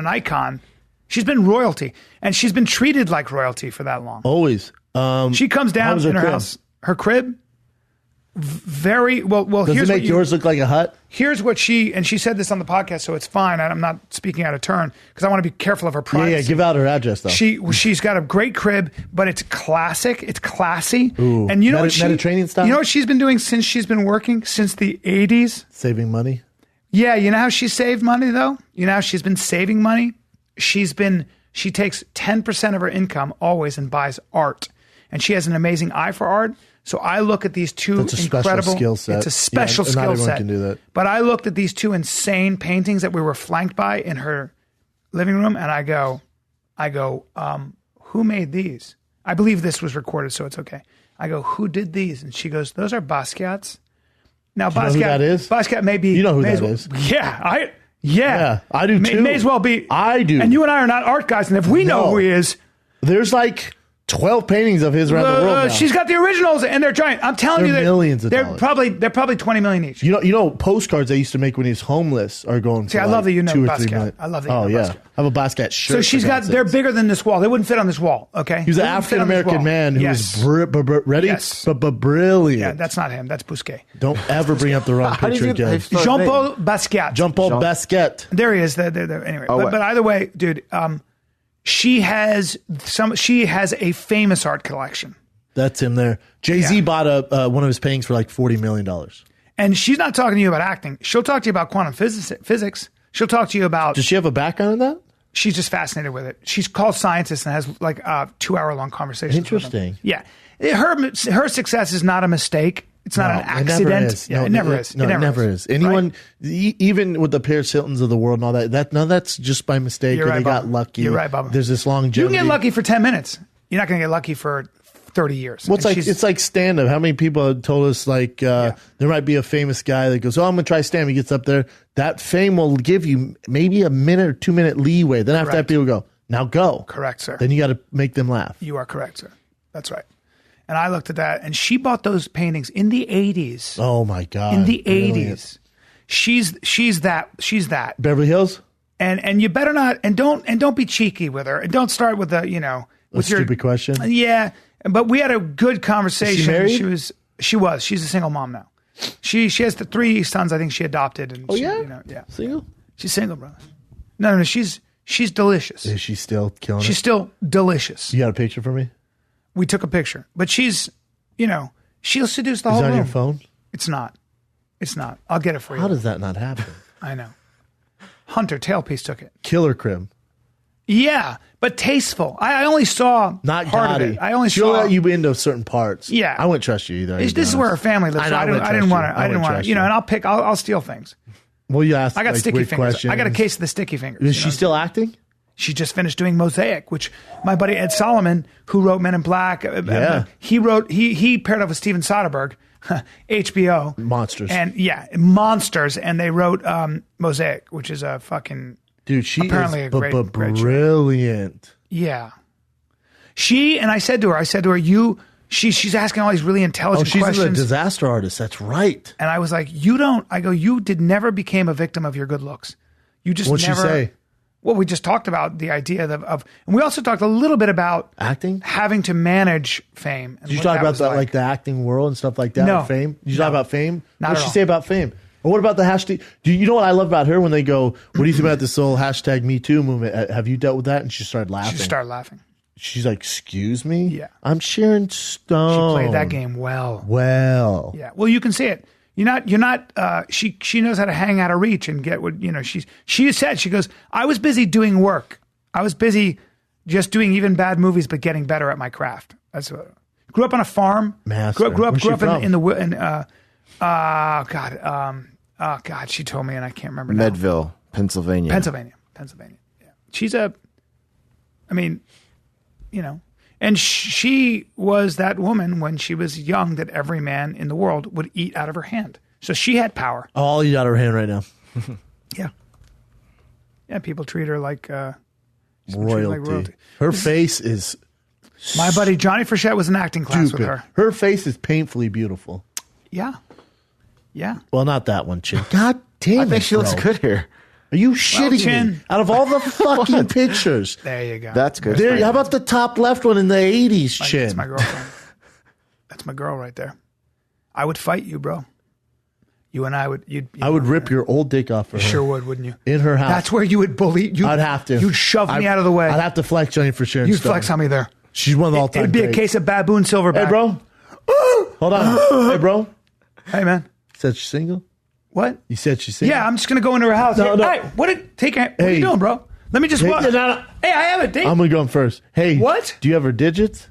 icon. She's been royalty, and she's been treated like royalty for that long. Always. She comes down in her crib? house. Her crib, very well. Does it make yours look like a hut? Here's what she said this on the podcast, so it's fine. I'm not speaking out of turn because I want to be careful of her privacy. Yeah, give out her address though. She's got a great crib, but it's classic. It's classy. Ooh, and you know Mediterranean style? You know what she's been doing since she's been working since the 80s? Saving money. Yeah, you know how she saved money though? You know how she's been saving money? She takes 10% of her income always and buys art. And she has an amazing eye for art. So I look at these two incredible skill set. It's a special skill not everyone set. Can do that. But I looked at these two insane paintings that we were flanked by in her living room, and I go, who made these? I believe this was recorded, so it's okay. I go, who did these? And she goes, those are Basquiat's. Now, Basquiat, you know who that is? Basquiat may be. You know who that is? Yeah, I do too. May as well be. I do. And you and I are not art guys, and if we know who he is, there's like 12 paintings of his around the world now. She's got the originals, and they're giant. I'm telling you, millions of they're dollars. They're probably 20 million each. You know, postcards they used to make when he was homeless are going. See, I love that you know Basquiat. I love that. Oh yeah, I have a Basquiat shirt. So she's got. They're bigger than this wall. They wouldn't fit on this wall. Okay. He was an African American man who was ready, but brilliant. Yeah, that's not him. That's Bousquet. Don't ever bring up the wrong picture again. Jean-Paul Basquiat. Jean-Paul Basquiat. There he is. Anyway, but either way, dude. She has a famous art collection. That's him there. Jay-Z bought one of his paintings for like $40 million. And she's not talking to you about acting. She'll talk to you about quantum physics. She'll talk to you about... Does she have a background in that? She's just fascinated with it. She's called scientists and has like 2-hour-long conversations. Interesting. With them. Yeah. Her success is not a mistake. It's not an accident. It never is. It never is. Anyone, even with the Paris Hiltons of the world and all that, that's just by mistake. You're right, they got lucky. You're right, Bubba. There's this longevity. You can get lucky for 10 minutes. You're not going to get lucky for 30 years. Well, it's like stand-up. How many people have told us there might be a famous guy that goes, I'm going to try stand-up. He gets up there. That fame will give you maybe a minute or 2 minute leeway. Then after that, people go, now go. Correct, sir. Then you got to make them laugh. You are correct, sir. That's right. And I looked at that, and she bought those paintings in the 80s. Oh my God! In the 80s, she's that Beverly Hills. And you better not, and don't be cheeky with her, and don't start with with your stupid question. Yeah, but we had a good conversation. Is she married? She's a single mom now. She has the 3 sons I think she adopted. And yeah, single. She's single, brother. No, she's delicious. Is she still killing it? She's still delicious. You got a picture for me? We took a picture, but she'll seduce the whole room. Is it on your phone? It's not. I'll get it for you. How does that not happen? I know. Hunter Tailpiece took it. Killer crib. Yeah, but tasteful. I only saw not part gaudy. of it. I only She'll saw let you into certain parts. Yeah, I wouldn't trust you either. This is where her family lives. So I didn't want to. And I'll steal things. Well, you asked. I got sticky fingers. Questions. I got a case of the sticky fingers. Is she still acting? She just finished doing Mosaic, which my buddy Ed Solomon, who wrote Men in Black, he paired up with Steven Soderbergh, HBO. Monsters. And Monsters. And they wrote Mosaic, which is a fucking... Dude, she apparently is great brilliant. Yeah. I said to her, she's asking all these really intelligent questions. She's a disaster artist. That's right. And I was like, you never became a victim of your good looks. You just What'd never... she say? Well, we just talked about the idea of, and we also talked a little bit about acting, having to manage fame. Did you talk about that, like the acting world and stuff like that? No. Fame? Did you talk about fame? Not what did she say about fame? Or what about the hashtag? Do you know what I love about her when they go, what do you think about this whole hashtag Me Too movement? Have you dealt with that? And she started laughing. She started laughing. She's like, excuse me? Yeah. I'm Sharon Stone. She played that game well. Well. Yeah. Well, you can see it. You're not. She knows how to hang out of reach and get what She said, she goes, I was busy doing work. I was busy just doing even bad movies, but getting better at my craft. That's what. Grew up on a farm. Master. Grew up in the God. She told me, and I can't remember. Medville, Pennsylvania. Pennsylvania. Yeah. She's and she was that woman when she was young that every man in the world would eat out of her hand. So she had power. I'll eat out of her hand right now. Yeah. People treat her like royalty. Her face is. My buddy Johnny Frechette was in acting class with her. Her face is painfully beautiful. Yeah. Well, not that one, Chin. God damn it, I think she looks good here. Are you shitting me? Out of all the fucking pictures. There you go. That's good. There, how about the top left one in the 80s, Chin? That's my girlfriend. That's my girl right there. I would fight you, bro. You and I would. I would rip your old dick off for her. Sure would, wouldn't you? In her house. That's where you would bully. I'd have to. You'd shove me out of the way. I'd have to flex on you for Sharon. You'd flex on me there. She's one of the all-time It'd be greats. a case of baboon silverback. Hey, bro. Hold on. Hey, bro. Hey, man. Said she's single? What? You said she's single? Yeah, I'm just going to go into her house. No. Hey, what are you doing, bro? Let me just walk. No. Hey, I have a date. I'm going to go in first. Hey. What? Do you have her digits?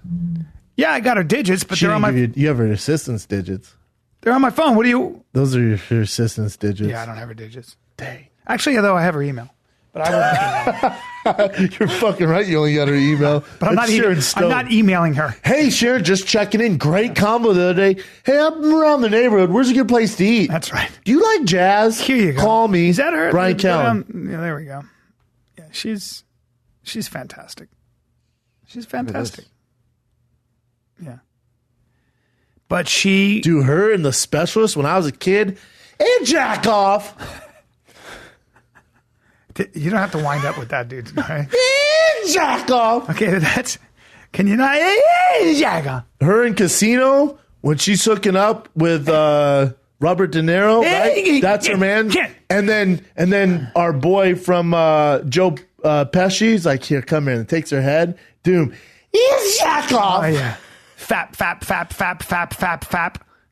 Yeah, I got her digits, but they're on my... You have her assistant's digits. They're on my phone. What do you... Those are your assistant's digits. Yeah, I don't have her digits. Dang. Actually, though, I have her email. But I won't. You're fucking right. You only got her email. But I'm not emailing her. Hey, Sharon, just checking in. Great combo the other day. Hey, I'm around the neighborhood. Where's a good place to eat? That's right. Do you like jazz? Here you go. Call me. Is that her? Bryan Callen. Yeah, there we go. Yeah, she's fantastic. She's fantastic. Yeah. But she... Dude, her and the specialist when I was a kid, and jack off. You don't have to wind up with that, dude. Right? And jack off. Okay, that's... Can you not... Jack off. Her in Casino, when she's hooking up with Robert De Niro, right? That's her man. And then our boy from Joe Pesci's like, here, come here, and takes her head. Dude, jack off. Oh, yeah. Fap.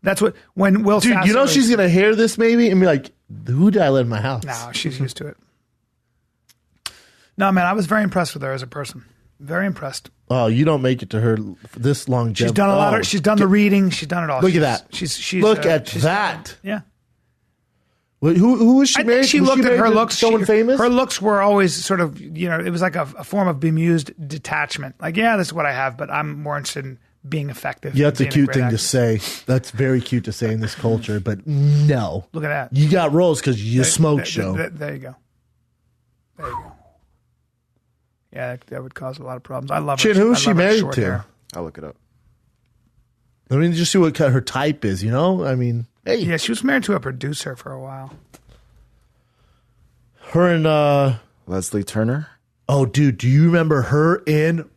That's what... When Will Dude, Sasso you know she's going to hear this maybe and be like, who did I let in my house? No, she's used to it. No, man, I was very impressed with her as a person. Very impressed. Oh, you don't make it to her this long. She's done a lot. She's done the reading. She's done it all. Look at that. She's look at that. Yeah. Well, who was she married? She looked at her looks. Someone famous. Her looks were always sort of, it was like a form of bemused detachment. Like, yeah, this is what I have, but I'm more interested in being effective. Yeah, that's a cute thing to say. That's very cute to say in this culture, but no. Look at that. You got roles because you smoke show. There you go. There you go. Yeah, that would cause a lot of problems. I love her. Chin, who is she married to? Hair. I'll look it up. I mean, just see what her type is, I mean, hey. Yeah, she was married to a producer for a while. Her and... Leslie Turner? Oh, dude, do you remember her in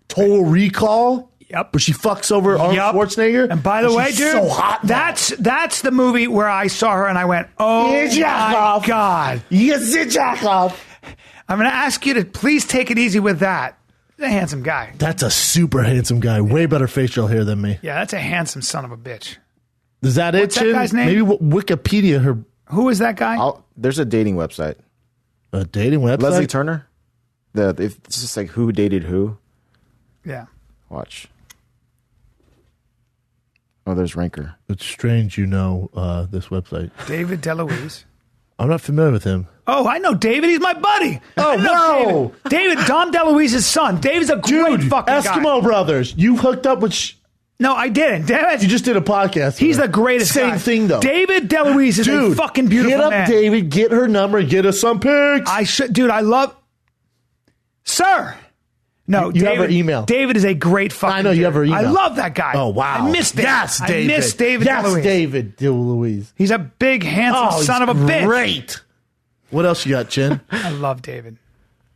Total Recall? Yep. Where she fucks over Arnold Schwarzenegger? And by the way, dude, so hot that's the movie where I saw her and I went, oh my God. Yes, jack off. I'm going to ask you to please take it easy with that. He's a handsome guy. That's a super handsome guy. Way better facial hair than me. Yeah, that's a handsome son of a bitch. Is that What's it, that guy's name? Maybe Wikipedia. Who is that guy? There's a dating website. A dating website? Leslie Turner? It's just like who dated who. Yeah. Watch. Oh, there's Ranker. It's strange this website. David DeLuise. I'm not familiar with him. Oh, I know David. He's my buddy. Oh, no. David, Dom DeLuise's son. David's a great fucking guy. Eskimo Brothers. You hooked up with... No, I didn't. Damn it. You just did a podcast. He's the greatest guy. Same thing, though. David DeLuise is a fucking beautiful man. Get up, David. Get her number. Get us some pics. I love... Sir. No, you have her email. David is a great fucking I know you have her email. I love that guy. Oh, wow. I miss David. Yes, David. I miss David DeLuise. Yes, David DeLuise. He's a big, handsome son of a bitch. Great. What else you got, Chin? I love David.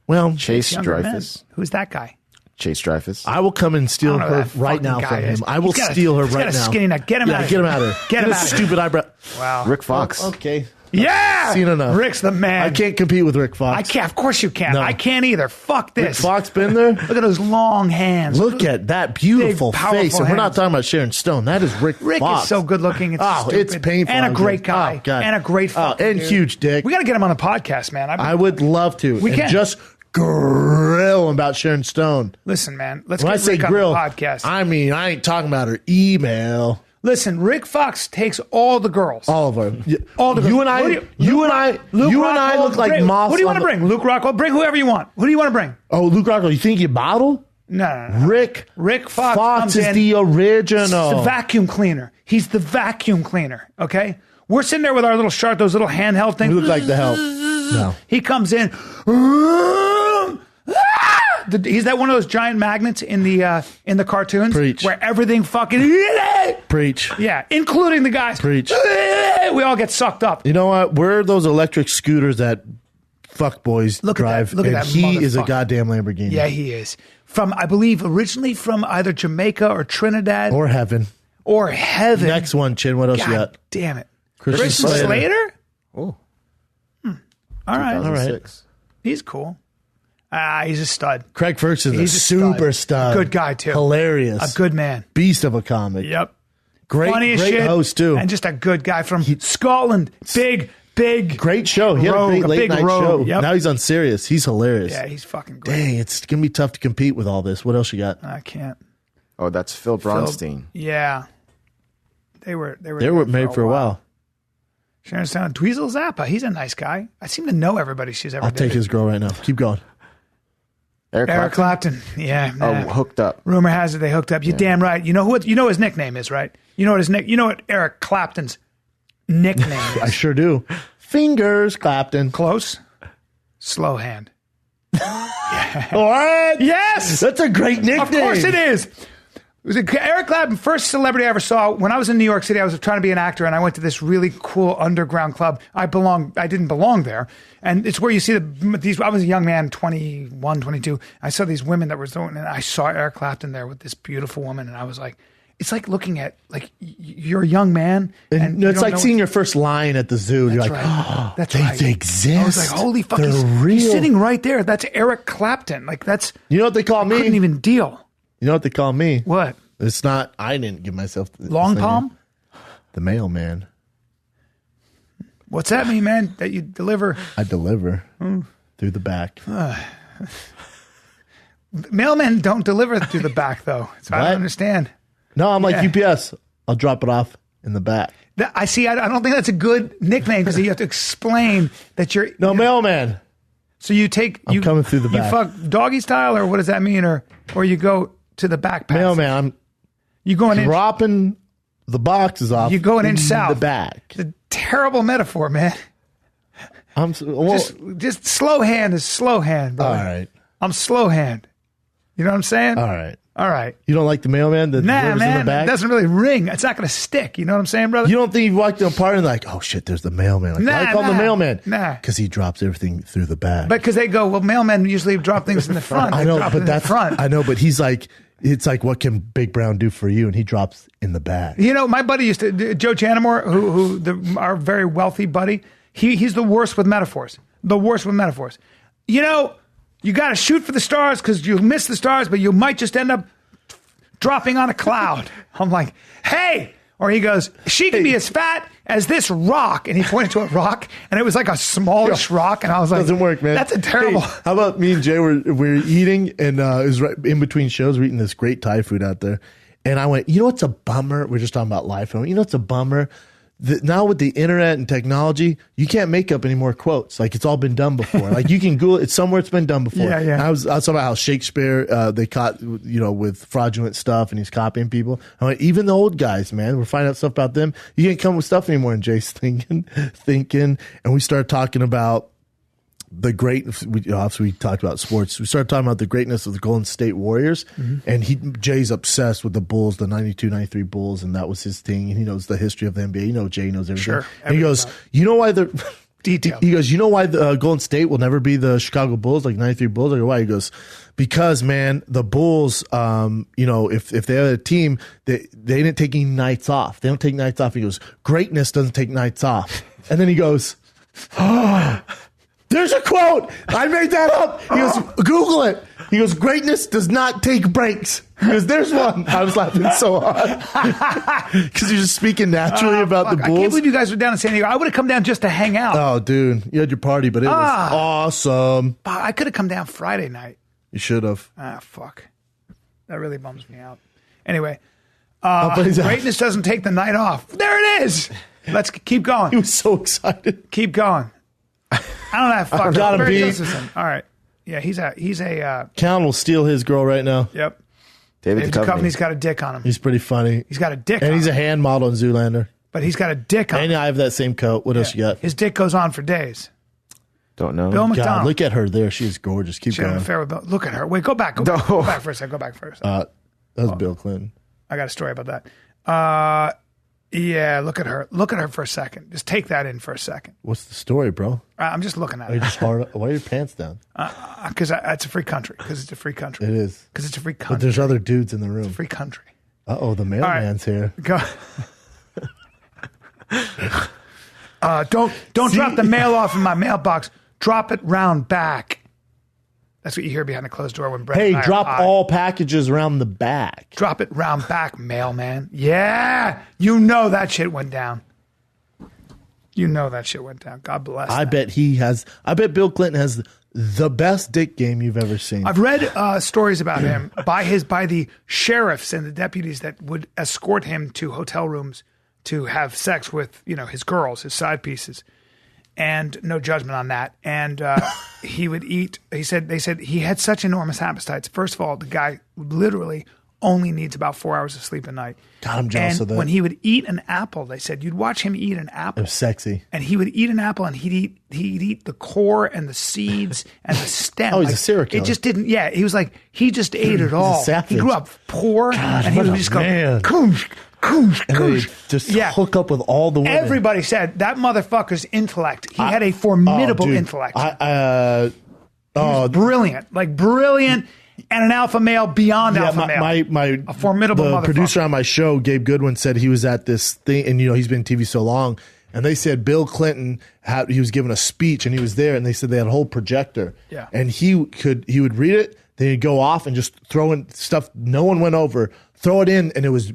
Well, Chase Dreyfus. Who's that guy? Chase Dreyfus. I will come and steal her right now from him. I will steal her right now. Get him out of here. Get him out of here. Get him out of here. Stupid eyebrow. Wow. Rick Fox. Okay. Yeah. Seen enough. Rick's the man. I can't compete with Rick Fox. I can't. Of course you can't. No. I can't either. Fuck this. Rick Fox been there? Look at those long hands. Look at that beautiful Big, powerful face. And we're not hands. talking about Sharon Stone. That is Rick Fox. Rick is so good looking. It's painful. And a great guy. Oh, God. And a great fucking and dude. huge dick. We got to get him on the podcast, man. I would love to. We can. Just grill about Sharon Stone. Listen, man. Let's When I get say Rick grill, on the podcast. I mean, I ain't talking about her email. Listen, Rick Fox takes all the girls. All of them. All the girls. You and I, look like moths. Who do you want to bring? Luke Rockhold? Bring whoever you want. Who do you want to bring? Oh, Luke Rockhold. You think you bottle? No. Rick Fox Fox is in. the original. He's the vacuum cleaner. He's the vacuum cleaner, okay? We're sitting there with our little shark, those little handheld things. We look like the help. No. He comes in. He's that one of those giant magnets in the cartoons. Preach. Where everything fucking Preach. Yeah, including the guys. Preach. We all get sucked up. You know what? We're those electric scooters that fuck boys drive. Look at and that he is a motherfucker. goddamn Lamborghini. Yeah, he is. From, I believe, originally from either Jamaica or Trinidad. Or heaven. Next one, Chin. What else God you got? damn it. Christian Slater? Oh. All right. 2006. He's cool. He's a stud. Craig Ferguson's He's a a super stud. Good guy, too. Hilarious. A good man. Beast of a comic. Yep. Great shit, host, too. And just a good guy from Scotland. Big. Great show. He had a great late night show. Yep. Now he's on Sirius. He's hilarious. Yeah, he's fucking great. Dang, it's going to be tough to compete with all this. What else you got? I can't. Oh, that's Phil Bronstein. Yeah. They were married for a while. Sharon Stone. Dweezil Zappa. He's a nice guy. I seem to know everybody she's ever I'll take his girl right now. Keep going. Eric Clapton. Yeah. Oh, Nah. Hooked Up. Rumor has it they hooked up. You're damn right. You know his nickname is, right? You know what Eric Clapton's nickname is? I sure do. Fingers, Clapton. Close. Slow hand. What? Yes. That's a great nickname. Of course it is. It was Eric Clapton, first celebrity I ever saw. When I was in New York City, I was trying to be an actor, and I went to this really cool underground club. I didn't belong there. And it's where you see these. I was a young man, 21, 22. I saw these women that were doing, and I saw Eric Clapton there with this beautiful woman, and I was like, it's like looking at, like, you're a young man. And it's like seeing your first lion at the zoo. You're like, right. oh, they exist. I was like, holy fuck, They're real. he's sitting right there. That's Eric Clapton. Like, that's, You know what they call me? couldn't even deal. You know what they call me? What? It's not, I didn't give myself Long palm? The mailman. What's that mean, man? That you deliver? I deliver through the back. Mailmen don't deliver through the back, though. So I What? don't understand. No, I'm like UPS. I'll drop it off in the back. I see. I don't think that's a good nickname because you have to explain that you're. No, mailman. So you take. I'm coming through the back. You fuck doggy style, or what does that mean? Or you go to the back passage? Mailman. I'm You go an inch. dropping the boxes off. You go an inch in south. the back. It's a terrible metaphor, man. Just slow hand is slow hand, bro. all right. I'm slow hand. You know what I'm saying? All right. All right. You don't like the mailman that Nah, delivers man. in the back? It doesn't really ring. It's not going to stick. You know what I'm saying, brother? You don't think you walked in a party and like, oh shit, there's the mailman. Like, why I call him the mailman? Nah. Because he drops everything through the back. But because they go, well, mailmen usually drop things in the front. I They know, drop it but in the that's front. I know, but he's like, it's like, what can Big Brown do for you? And he drops in the back. You know, my buddy used to, Joe Chanamore, our very wealthy buddy, he's the worst with metaphors. The worst with metaphors. You know, you got to shoot for the stars because you'll miss the stars, but you might just end up dropping on a cloud. I'm like, hey. Or he goes, she can be as fat as this rock. And he pointed to a rock, and it was like a smallish rock. And I was like, Doesn't work, man. That's a terrible. Hey, how about me and Jay we're eating, and it was right in between shows. We're eating this great Thai food out there. And I went, you know what's a bummer? We're just talking about life. I went, you know what's a bummer? Now with the internet and technology, you can't make up any more quotes. Like, it's all been done before. Like, you can Google it. It's somewhere it's been done before. Yeah. And I was talking about how Shakespeare, they caught, with fraudulent stuff, and he's copying people. I went, even the old guys, man, we're finding out stuff about them. You can't come with stuff anymore. And Jay's thinking, and we started talking about the we talked about sports. We started talking about the greatness of the Golden State Warriors, and Jay's obsessed with the Bulls, the 92, 93 Bulls, and that was his thing. And he knows the history of the NBA. You know, Jay knows everything. Sure, and he goes, you know why detail. He goes, you know why the Golden State will never be the Chicago Bulls, like 93 Bulls? I go, why? He goes, because, man, the Bulls, if they had a team, they didn't take any nights off. They don't take nights off. He goes, greatness doesn't take nights off. And then he goes, There's a quote. I made that up. He goes, Google it. He goes, greatness does not take breaks. He goes, there's one. I was laughing so hard. Because you're just speaking naturally about the Bulls. I can't believe you guys were down in San Diego. I would have come down just to hang out. Oh, dude. You had your party, but it was awesome. I could have come down Friday night. You should have. Fuck. That really bums me out. Anyway, greatness doesn't take the night off. There it is. Let's keep going. He was so excited. Keep going. I don't have fucking. Got him beat. All right. Yeah, he's a. Count will steal his girl right now. Yep. David Duchovny's got a dick on him. He's pretty funny. He's got a dick and on he's him. a hand model in Zoolander. But he's got a dick on him. And I have that same coat. What else you got? His dick goes on for days. Don't know. Bill McDonald. God, look at her there. She's gorgeous. Keep She had an going. affair with Bill. Look at her. Wait, go back. Go back for a second. Go back for a second. That was Bill Clinton. I got a story about that. Yeah, look at her. Look at her for a second. Just take that in for a second. What's the story, bro? I'm just looking at Are you it. just hard? Why are your pants down? Because it's a free country. Because it's a free country. It is. Because it's a free country. But there's other dudes in the room. Free country. Uh-oh, the mailman's here. Go. Don't drop the mail off in my mailbox. Drop it round back. That's what you hear behind the closed door when Brett and I drop are all packages around the back. Drop it round back, mailman. Yeah, you know that shit went down. You know that shit went down. God bless. I bet Bill Clinton has the best dick game you've ever seen. I've read stories about him by the sheriffs and the deputies that would escort him to hotel rooms to have sex with, his girls, his side pieces. And no judgment on that. And he would eat. They said he had such enormous appetites. First of all, the guy literally only needs about 4 hours of sleep a night. God, I'm jealous of that. When he would eat an apple, they said you'd watch him eat an apple. It was sexy. And he would eat an apple, and he'd eat the core and the seeds and the stem. Oh, he's a serial killer. It just didn't. Yeah, he was like he just ate it all. Savage. He grew up poor, and he would just go. And they just hook up with all the women. Everybody said that motherfucker's intellect. He had a formidable intellect. He was brilliant, brilliant, and an alpha male beyond alpha male. A formidable motherfucker. The producer on my show, Gabe Goodwin, said he was at this thing, and he's been in TV so long, and they said Bill Clinton he was giving a speech, and he was there, and they said they had a whole projector, and he would read it, then he'd go off and just throw in stuff no one went over. Throw it in, and it was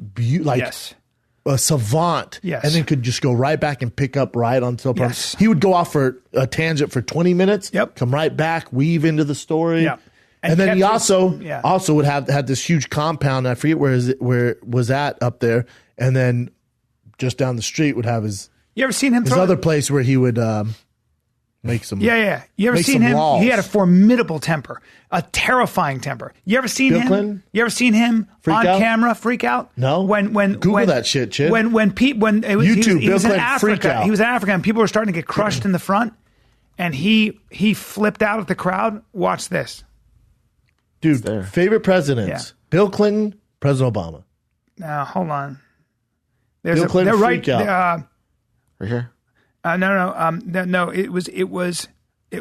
a savant. Yes. And then could just go right back and pick up right on top. Yes. He would go off for a tangent for 20 minutes. Yep. Come right back, weave into the story. Yep. And then he also would had this huge compound. I forget where it was at up there. And then just down the street would have his. You ever seen him? His other place where he would make some. Yeah. You ever seen him? Laws. He had a formidable temper, a terrifying temper. You ever seen Bill him? Clinton? You ever seen him on camera freak out? No. When Google that shit, Chid. When YouTube, he was in Bill Clinton Africa. freak out. He was in Africa, and people were starting to get crushed in the front, and he flipped out at the crowd. Watch this, dude. Favorite presidents: Bill Clinton, President Obama. Now hold on. Bill Clinton freak out. Right here. No. It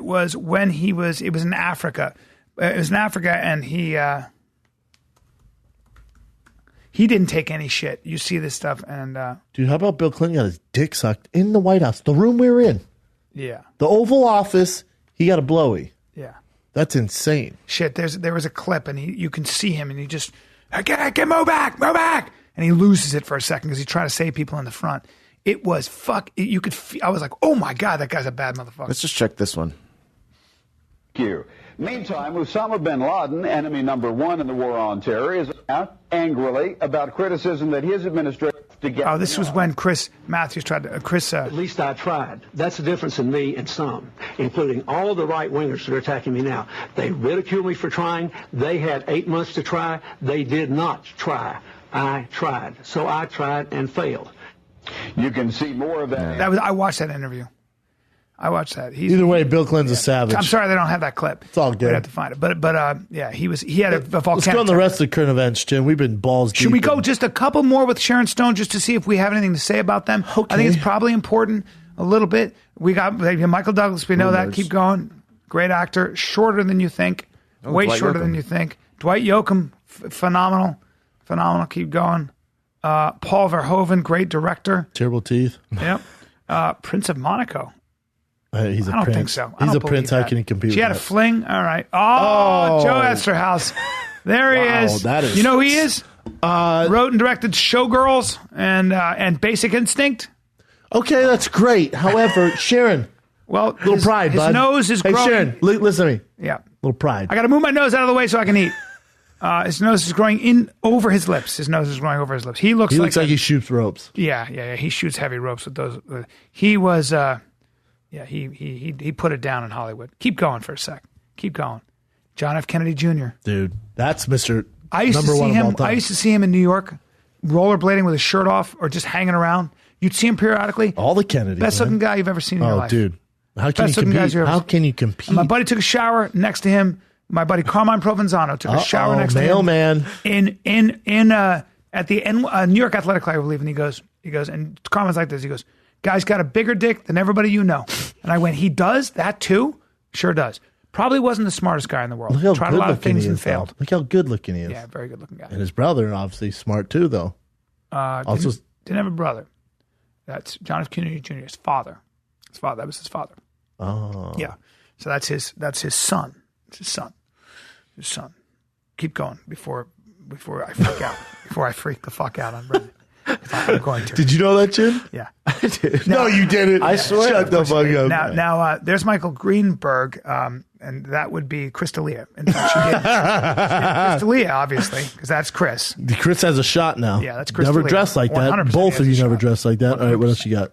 was when he was. It was in Africa. It was in Africa, and he didn't take any shit. You see this stuff, and dude, how about Bill Clinton got his dick sucked in the White House, the room we were in, the Oval Office. He got a blowy. Yeah, that's insane. Shit, there was a clip, and you can see him, and he just get move back, and he loses it for a second because he's trying to save people in the front. It was you could. I was like, oh my God, that guy's a bad motherfucker. Let's just check this one. Thank you. Meantime, Osama bin Laden, enemy number one in the war on terror, is out angrily about criticism that his administration. This was when Chris Matthews tried to. At least I tried. That's the difference in me and some, including all the right-wingers that are attacking me now. They ridicule me for trying. They had 8 months to try. They did not try. I tried. So I tried and failed. You can see more of that. I watched that interview. I watched that. Either way, Bill Clinton's a savage. I'm sorry they don't have that clip. It's all good. We'd have to find it. But he had a volcanic. Let's go on the rest of the current events, Jim. We've been balls deep. Should we go just a couple more with Sharon Stone just to see if we have anything to say about them? Okay. I think it's probably important a little bit. We got Michael Douglas. We know that. Keep going. Great actor. Shorter than you think. Way Dwight shorter Yoakam. than you think. Dwight Yoakam. Phenomenal. Keep going. Paul Verhoeven. Great director. Terrible teeth. Yep. Prince of Monaco. He's a I don't prince. think so. He's a prince. How can he compete? She with had a that? fling. All right. Oh, Joe Esterhaus. There he is. That is. You know who he is? Wrote and directed Showgirls and Basic Instinct. Okay, that's great. However, Sharon, Well, little pride, his bud. nose is growing. Hey, Sharon, listen to me. Yeah. Little pride. I got to move my nose out of the way so I can eat. His nose is growing in over his lips. His nose is growing over his lips. He looks like he shoots ropes. Yeah. He shoots heavy ropes with those. He was, he put it down in Hollywood. Keep going for a sec. Keep going. John F. Kennedy Jr. Dude, that's Mr. I used number to see one him. of all time. I used to see him in New York, rollerblading with his shirt off or just hanging around. You'd see him periodically. All the Kennedys. Best looking guy you've ever seen in your life. Dude. How can Best you looking guys compete? you ever How seen. can you compete? And my buddy took a shower next to him. My buddy Carmine Provenzano took a shower next to him. Mailman. In at the New York Athletic Club, I believe, and he goes, and Carmine's like this. He goes, "Guy's got a bigger dick than everybody you know." And I went, "He does that too? Sure does." Probably wasn't the smartest guy in the world. Look how Tried a lot of things and failed. Though. Look how good looking he is. Yeah, very good looking guy. And his brother, obviously smart too, though. Didn't have a brother. That's John F. Kennedy Jr. His father. That was his father. Oh. Yeah. So that's his son. It's his son. Keep going before I freak out. Before I freak the fuck out on Brendan. I'm going to. Did you know that, Jim? Yeah. I did. No, you didn't. I swear. Shut the fuck up. Now, there's Michael Greenberg, and that would be Crystalia. In fact, she did Crystalia, obviously, because that's Chris. Chris has a shot now. Yeah, that's Crystalia. Never dressed like that. 100% Both of has you a never shot. dressed like that. 100%. All right, what else you got?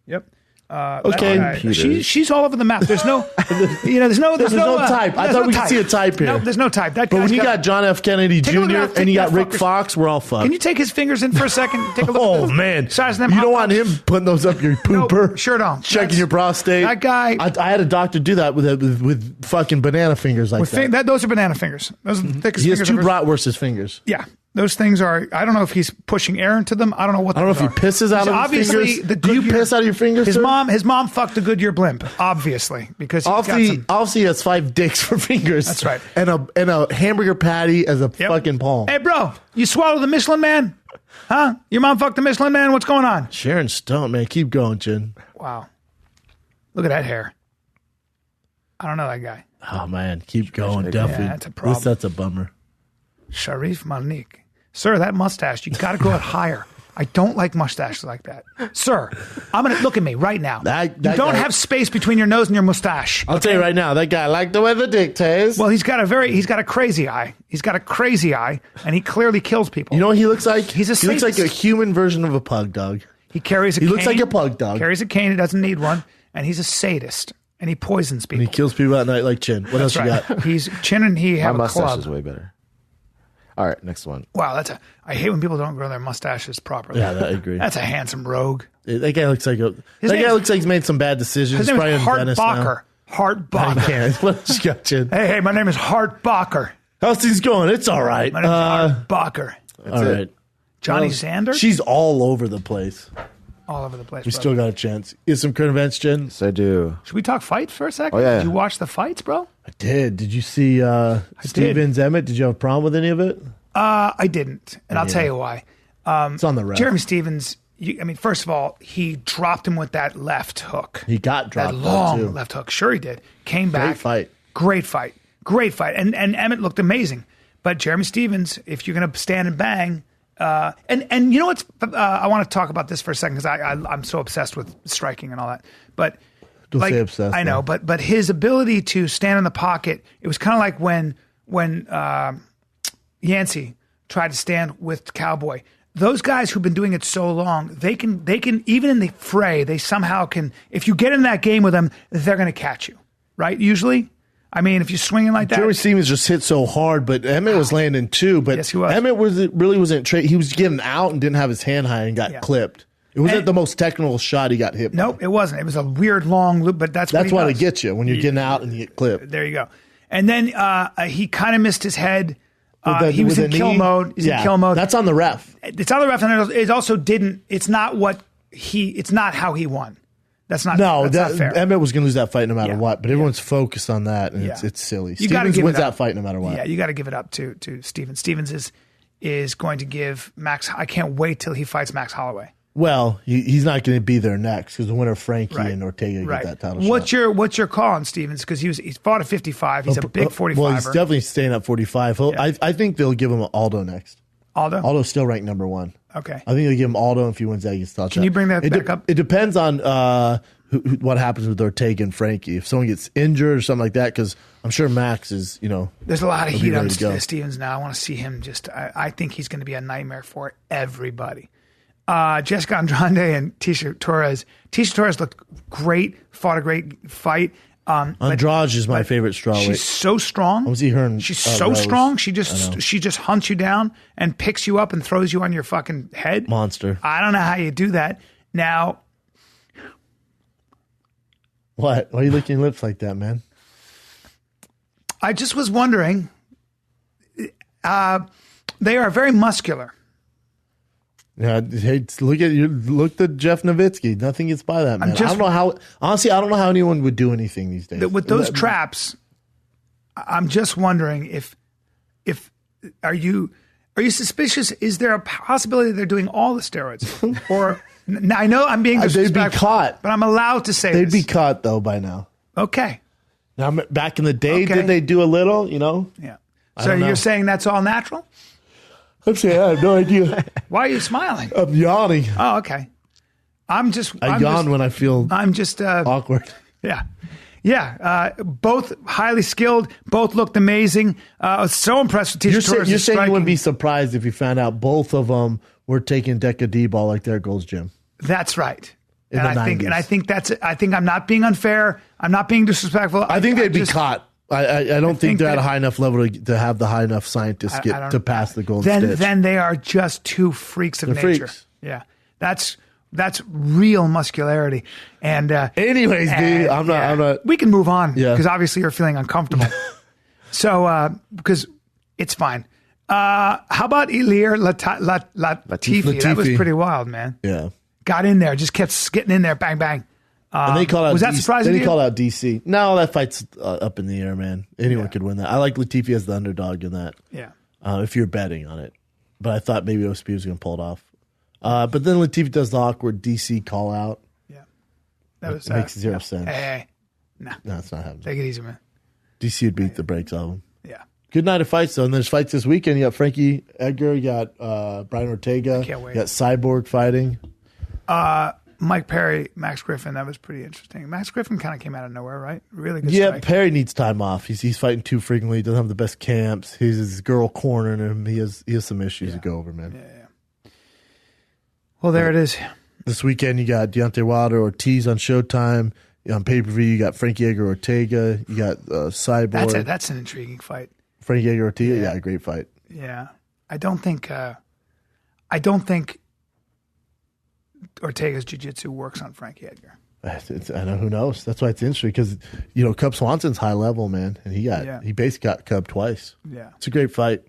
Yep. Okay. She's all over the map. There's no, there's no type. I thought we could see a type here. No, there's no type. That But when guy's you got John F. Kennedy Take a look Jr. at that- and you take got that Rick fucker's- Fox, we're all fucked. Can you take his fingers in for a second? Take a look. Oh at the man, size of them. you don't want him putting those up your pooper. No, sure don't. Checking your prostate. That guy. I had a doctor do that with fucking banana fingers like that. Those are banana fingers. Those are the thickest He has fingers. two I've ever- bratwurst's fingers. Yeah. Those things are. I don't know if he's pushing air into them. I don't know what. I don't know if he pisses out of his fingers. Do you piss out of your fingers? His sir? mom fucked a Goodyear blimp, obviously, because obviously he has 5 dicks for fingers. That's right. And a hamburger patty as a fucking palm. Hey, bro, you swallowed the Michelin Man? Huh? Your mom fucked the Michelin Man? What's going on? Sharon Stone, man, keep going, Jen. Wow, look at that hair. I don't know that guy. Oh man, keep going. Definitely, Yeah, that's a problem. That's a bummer. Sharif Malnik. Sir, that mustache, you got to grow it higher. I don't like mustaches like that. Sir, I'm going to look at me right now. That you don't guy- have space between your nose and your mustache. I'll tell you right now, that guy like the way the dick tastes. Well, he's got a crazy eye. He's got a crazy eye, and he clearly kills people. You know what he looks like? He's a He looks like a sadist. human version of a pug dog. He carries a cane. He looks like a pug dog. Carries a cane. He doesn't need one, and he's a sadist, and he poisons people. And he kills people at night like Chin. What else That's you right. got? He's Chin, and he My have a mustache club. is way better. All right, next one. Wow, I hate when people don't grow their mustaches properly. Yeah, I agree. That's a handsome rogue. That guy looks like he's made some bad decisions. His name Probably is in Hart Venice Bacher. Hart I Bacher. can't. What else you got, Chin? Hey, my name is Hart Bacher. How's things going? It's all right. My name is Hart Bacher. All right. Johnny Well, Sanders? She's all over the place. all over the place. We brother. still got a chance. Get some current events, Jen? Yes, I do. Should we talk fights for a second? Oh, yeah. Did you watch the fights, bro? I did. Did you see Stevens, Emmett? Did you have a problem with any of it? I didn't, and I'll tell you why. It's on the ref. Jeremy Stevens, first of all, he dropped him with that left hook. He got dropped. That long too. left hook. Sure he did. Came back. Great fight. Great fight. And Emmett looked amazing. But Jeremy Stevens, if you're going to stand and bang, and you know what's, I want to talk about this for a second because I'm so obsessed with striking and all that. But Don't say obsessed. I know, but his ability to stand in the pocket, it was kind of like when Yancey tried to stand with Cowboy. Those guys who've been doing it so long, they can even in the fray, they somehow can. If you get in that game with them, they're going to catch you, right? Usually, I mean, if you're swinging like that, Jeremy Stevens just hit so hard, but Emmett was landing too. But Yes, he was. Emmett wasn't. He was getting out and didn't have his hand high and got clipped. It wasn't the most technical shot he got hit. Nope, it wasn't. It was a weird long loop, but that's why does. they get you when you're getting out and you get clipped. There you go. And then he kind of missed his head. He was with in the kill knee? mode. He's in kill mode. That's on the ref. It's on the ref, and it also didn't. It's not how he won. That's not. No, that's not fair. Emmett was going to lose that fight no matter Yeah. what. But everyone's focused on that, and Yeah. it's silly. You gotta Stevens give wins it up. that fight no matter what. Yeah, you got to give it up to Stevens. Stevens is going to give Max. I can't wait till he fights Max Holloway. Well, he's not going to be there next because the winner Frankie and Ortega get that title shot. What's your call on Stephens? Because he's fought at 55. He's a big 45er. Well, he's definitely staying at 45. I think they'll give him Aldo next. Aldo? Aldo's still ranked number 1. Okay. I think they'll give him Aldo if he wins that against Can you bring that back up? It depends on what happens with Ortega and Frankie. If someone gets injured or something like that, because I'm sure Max is, There's a lot of heat on Stephens now. I want to see him I think he's going to be a nightmare for everybody. Jessica Andrade and Tisha Torres. Tisha Torres looked great, fought a great fight. Andrade is my favorite strawweight. She's so strong. She's so strong. She just hunts you down and picks you up and throws you on your fucking head. Monster. I don't know how you do that. Now, what? Why are you licking your lips like that, man? I just was wondering. They are very muscular. Yeah, hey, look at Jeff Nowitzki. Nothing gets by that, man. I don't know how. Honestly, I don't know how anyone would do anything these days with those traps. I'm just wondering if are you suspicious? Is there a possibility they're doing all the steroids? Or I know I'm being disrespectful, they'd be caught, but I'm allowed to say they'd be caught though by now. Okay. Now back in the day, did they do a little? Yeah. So you're saying that's all natural? I'm saying I have no idea. Why are you smiling? I'm yawning. Oh, okay. I yawn when I feel awkward. Yeah. Both highly skilled. Both looked amazing. I was so impressed with Tisha Torres. You're saying you wouldn't be surprised if you found out both of them were taking Deca D-ball like their Gold's Gym. That's right. I think I'm not being unfair. I'm not being disrespectful. I think they'd be caught. I don't think they're at a high enough level to have the high enough scientists to pass the golden stitch. Then they are just two freaks of nature. Freaks. Yeah, that's real muscularity. And anyways, I'm not. We can move on because obviously you're feeling uncomfortable. So because it's fine. How about Ilir Latifi? That was pretty wild, man. Yeah, got in there, just kept getting in there, bang bang. And they call out. Was that surprising? Then he called out DC. No, that fight's up in the air, man. Anyone could win that. I like Latifi as the underdog in that. Yeah. If you're betting on it, but I thought maybe OSP was going to pull it off. But then Latifi does the awkward DC call out. Yeah. That makes zero sense. Hey. No, it's not happening. Take it easy, man. DC would beat the brakes off him. Yeah. Good night of fights, though. And there's fights this weekend. You got Frankie Edgar. You got Bryan Ortega. Can't wait. You got Cyborg fighting. Mike Perry, Max Griffin, that was pretty interesting. Max Griffin kind of came out of nowhere, right? Really good strike. Perry needs time off. He's fighting too frequently. He doesn't have the best camps. He's his girl cornering him. He has some issues to go over, man. Yeah. Well, there it is. This weekend, you got Deontay Wilder Ortiz on Showtime. On pay-per-view, you got Frankie Edgar Ortega. You got Cyborg. That's an intriguing fight. Frankie Edgar Ortega, yeah, great fight. Yeah. I don't think Ortega's jiu-jitsu works on Frankie Edgar. I know, who knows. That's why it's interesting because Cub Swanson's high level, man, and he basically got Cub twice. Yeah, it's a great fight.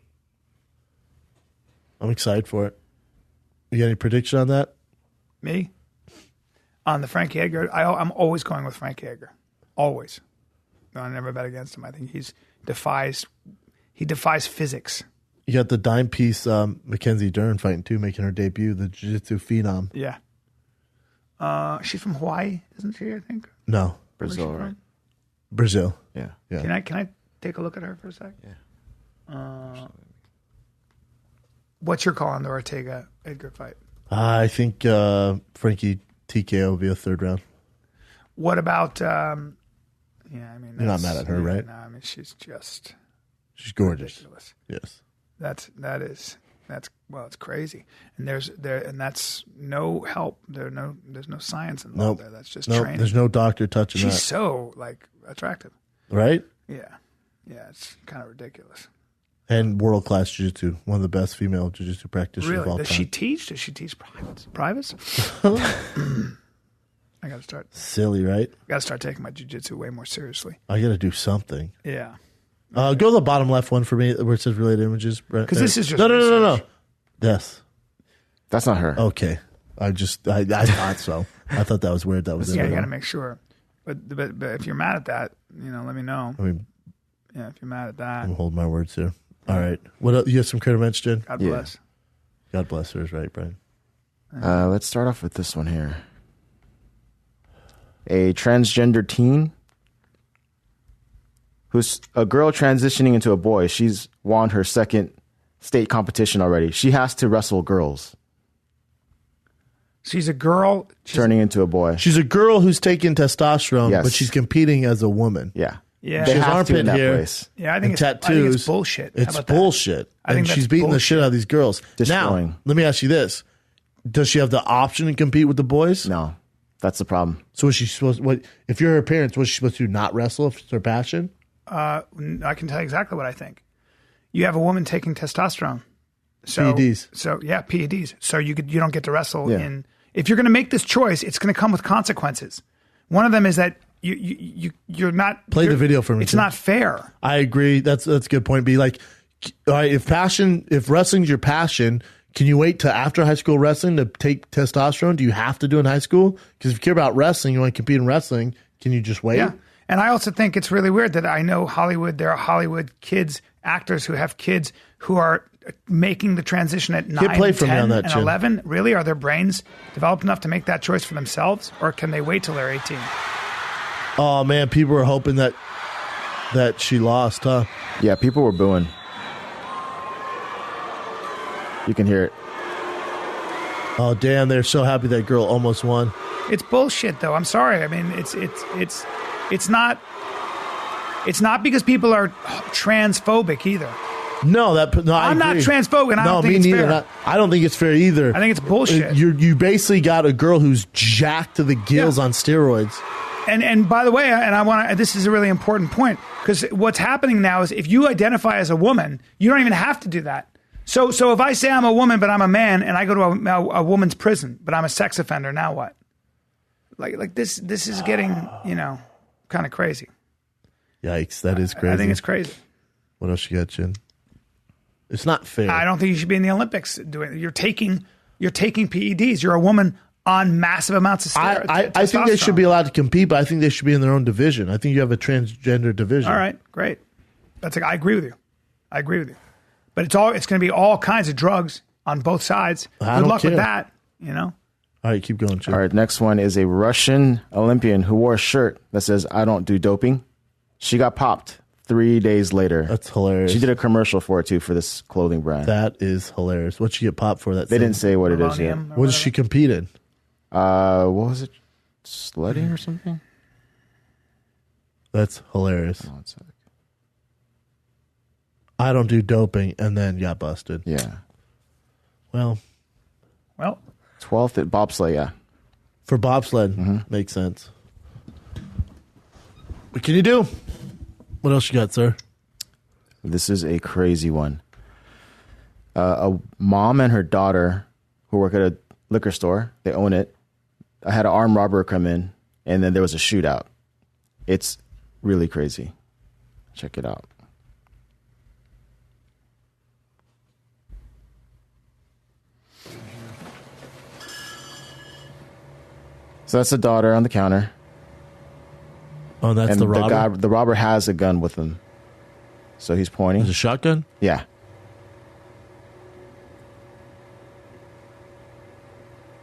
I'm excited for it. You got any prediction on that? Me on the Frankie Edgar? I'm always going with Frankie Edgar. Always. I never bet against him. I think he defies physics. You got the dime piece Mackenzie Dern fighting too, making her debut, the jiu-jitsu phenom. Yeah. She's from Hawaii, isn't she, I think? No. Brazil, right? Brazil. Yeah. Can I take a look at her for a sec? Yeah. What's your call on the Ortega Edgar fight? I think Frankie TKO will be a third round. What about you're not mad at her, right? No, I mean she's gorgeous. Ridiculous. Yes. It's crazy, and that's no help. There's no science involved there. That's just training. There's no doctor touching that. She's so attractive, right? Yeah, it's kind of ridiculous. And world class jiu-jitsu, one of the best female jiu-jitsu practitioners of all time. Does she teach? Does she teach privates? I got to start. Silly, right? I got to start taking my jiu-jitsu way more seriously. I got to do something. Yeah. Go to the bottom left one for me where it says related images. Because this is just no. Yes. That's not her. Okay. I thought so. I thought that was weird. That was you got to make sure. But if you're mad at that, let me know. I mean, if you're mad at that, I'm holding my words here. All right. What else? You have some credit mention, Jen? God bless. God bless her is right, Brian. Let's start off with this one here. A transgender teen who's a girl transitioning into a boy. She's won her second state competition already. She has to wrestle girls. She's a girl turning into a boy. She's a girl who's taking testosterone, Yes. but she's competing as a woman. Yeah. Yeah. They She has have to armpit in that hair. place. Yeah, I think it's tattoos. I think it's bullshit. How It's about that? bullshit. I think And that's she's beating the bullshit. shit out of these girls. Destroying. Now, let me ask you this. Does she have the option to compete with the boys? No, that's the problem. So is she supposed what if you're her parents, was she supposed to not wrestle if it's her passion? I can tell you exactly what I think. You have a woman taking testosterone. So, PEDs. So yeah, PEDs. So you don't get to wrestle Yeah. in. If you're going to make this choice, it's going to come with consequences. One of them is that you're not Play the video for me, It's too. not fair. I agree. That's a good point. Be like, all right, if wrestling's your passion, can you wait till after high school wrestling to take testosterone? Do you have to do it in high school? Because if you care about wrestling, you want to compete in wrestling, can you just wait? Yeah. And I also think it's really weird that I know Hollywood, there are Hollywood kids, actors who have kids who are making the transition at 9, play for me 10, on that, and Chin. 11. Really? Are their brains developed enough to make that choice for themselves? Or can they wait till they're 18? Oh man, people were hoping that she lost, huh? Yeah, people were booing. You can hear it. Oh damn, they're so happy that girl almost won. It's bullshit, though. I'm sorry. I mean, it's not because people are transphobic either. No, I'm not agree. transphobic, and I don't think me it's neither. fair. I don't think it's fair either. I think it's bullshit. You basically got a girl who's jacked to the gills Yeah. on steroids. And by the way, this is a really important point, because what's happening now is if you identify as a woman, you don't even have to do that. So if I say I'm a woman but I'm a man and I go to a woman's prison but I'm a sex offender, now what? Like this is getting kind of crazy. Yikes, that is crazy. I think it's crazy. What else you got, Chin? It's not fair. I don't think you should be in the Olympics doing it. You're taking PEDs. You're a woman on massive amounts of steroids. I think they should be allowed to compete, but I think they should be in their own division. I think you have a transgender division. All right, great. I agree with you. But it's going to be all kinds of drugs on both sides. Good luck with that, All right, keep going, Chin. All right, next one is a Russian Olympian who wore a shirt that says, "I don't do doping." She got popped 3 days later. That's hilarious. She did a commercial for it, too, for this clothing brand. That is hilarious. What'd she get popped for? That They didn't say what it is yet. Polonium or What did she compete in? What was it? Sledding or something? That's hilarious. One sec. I don't do doping, and then got busted. Yeah. Well, 12th at bobsleigh, yeah. for bobsled, makes sense. What can you do? What else you got, sir? This is a crazy one. A mom and her daughter who work at a liquor store, they own it. I had an armed robber come in, and then there was a shootout. It's really crazy. Check it out. So that's the daughter on the counter. Oh, that's And the robber. the robber has a gun with him. So he's pointing. Is it a shotgun? Yeah.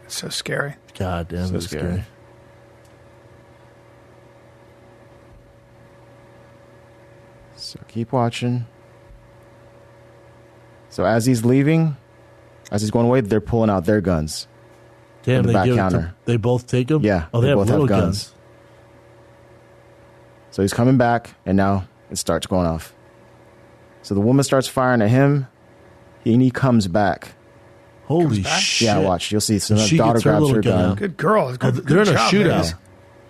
It's so scary. God damn, So that's scary. scary. So keep watching. So as he's leaving, as he's going away, they're pulling out their guns. Damn, the they back give counter. they both take them? Yeah, Oh, they they have both have little guns. guns. So he's coming back, and now it starts going off. So the woman starts firing at him, and he comes back. Holy back? shit. Yeah, watch. You'll see. So And the she daughter gets her grabs little her gun gun. out. Good girl. Good, they're in a job, shootout. ladies.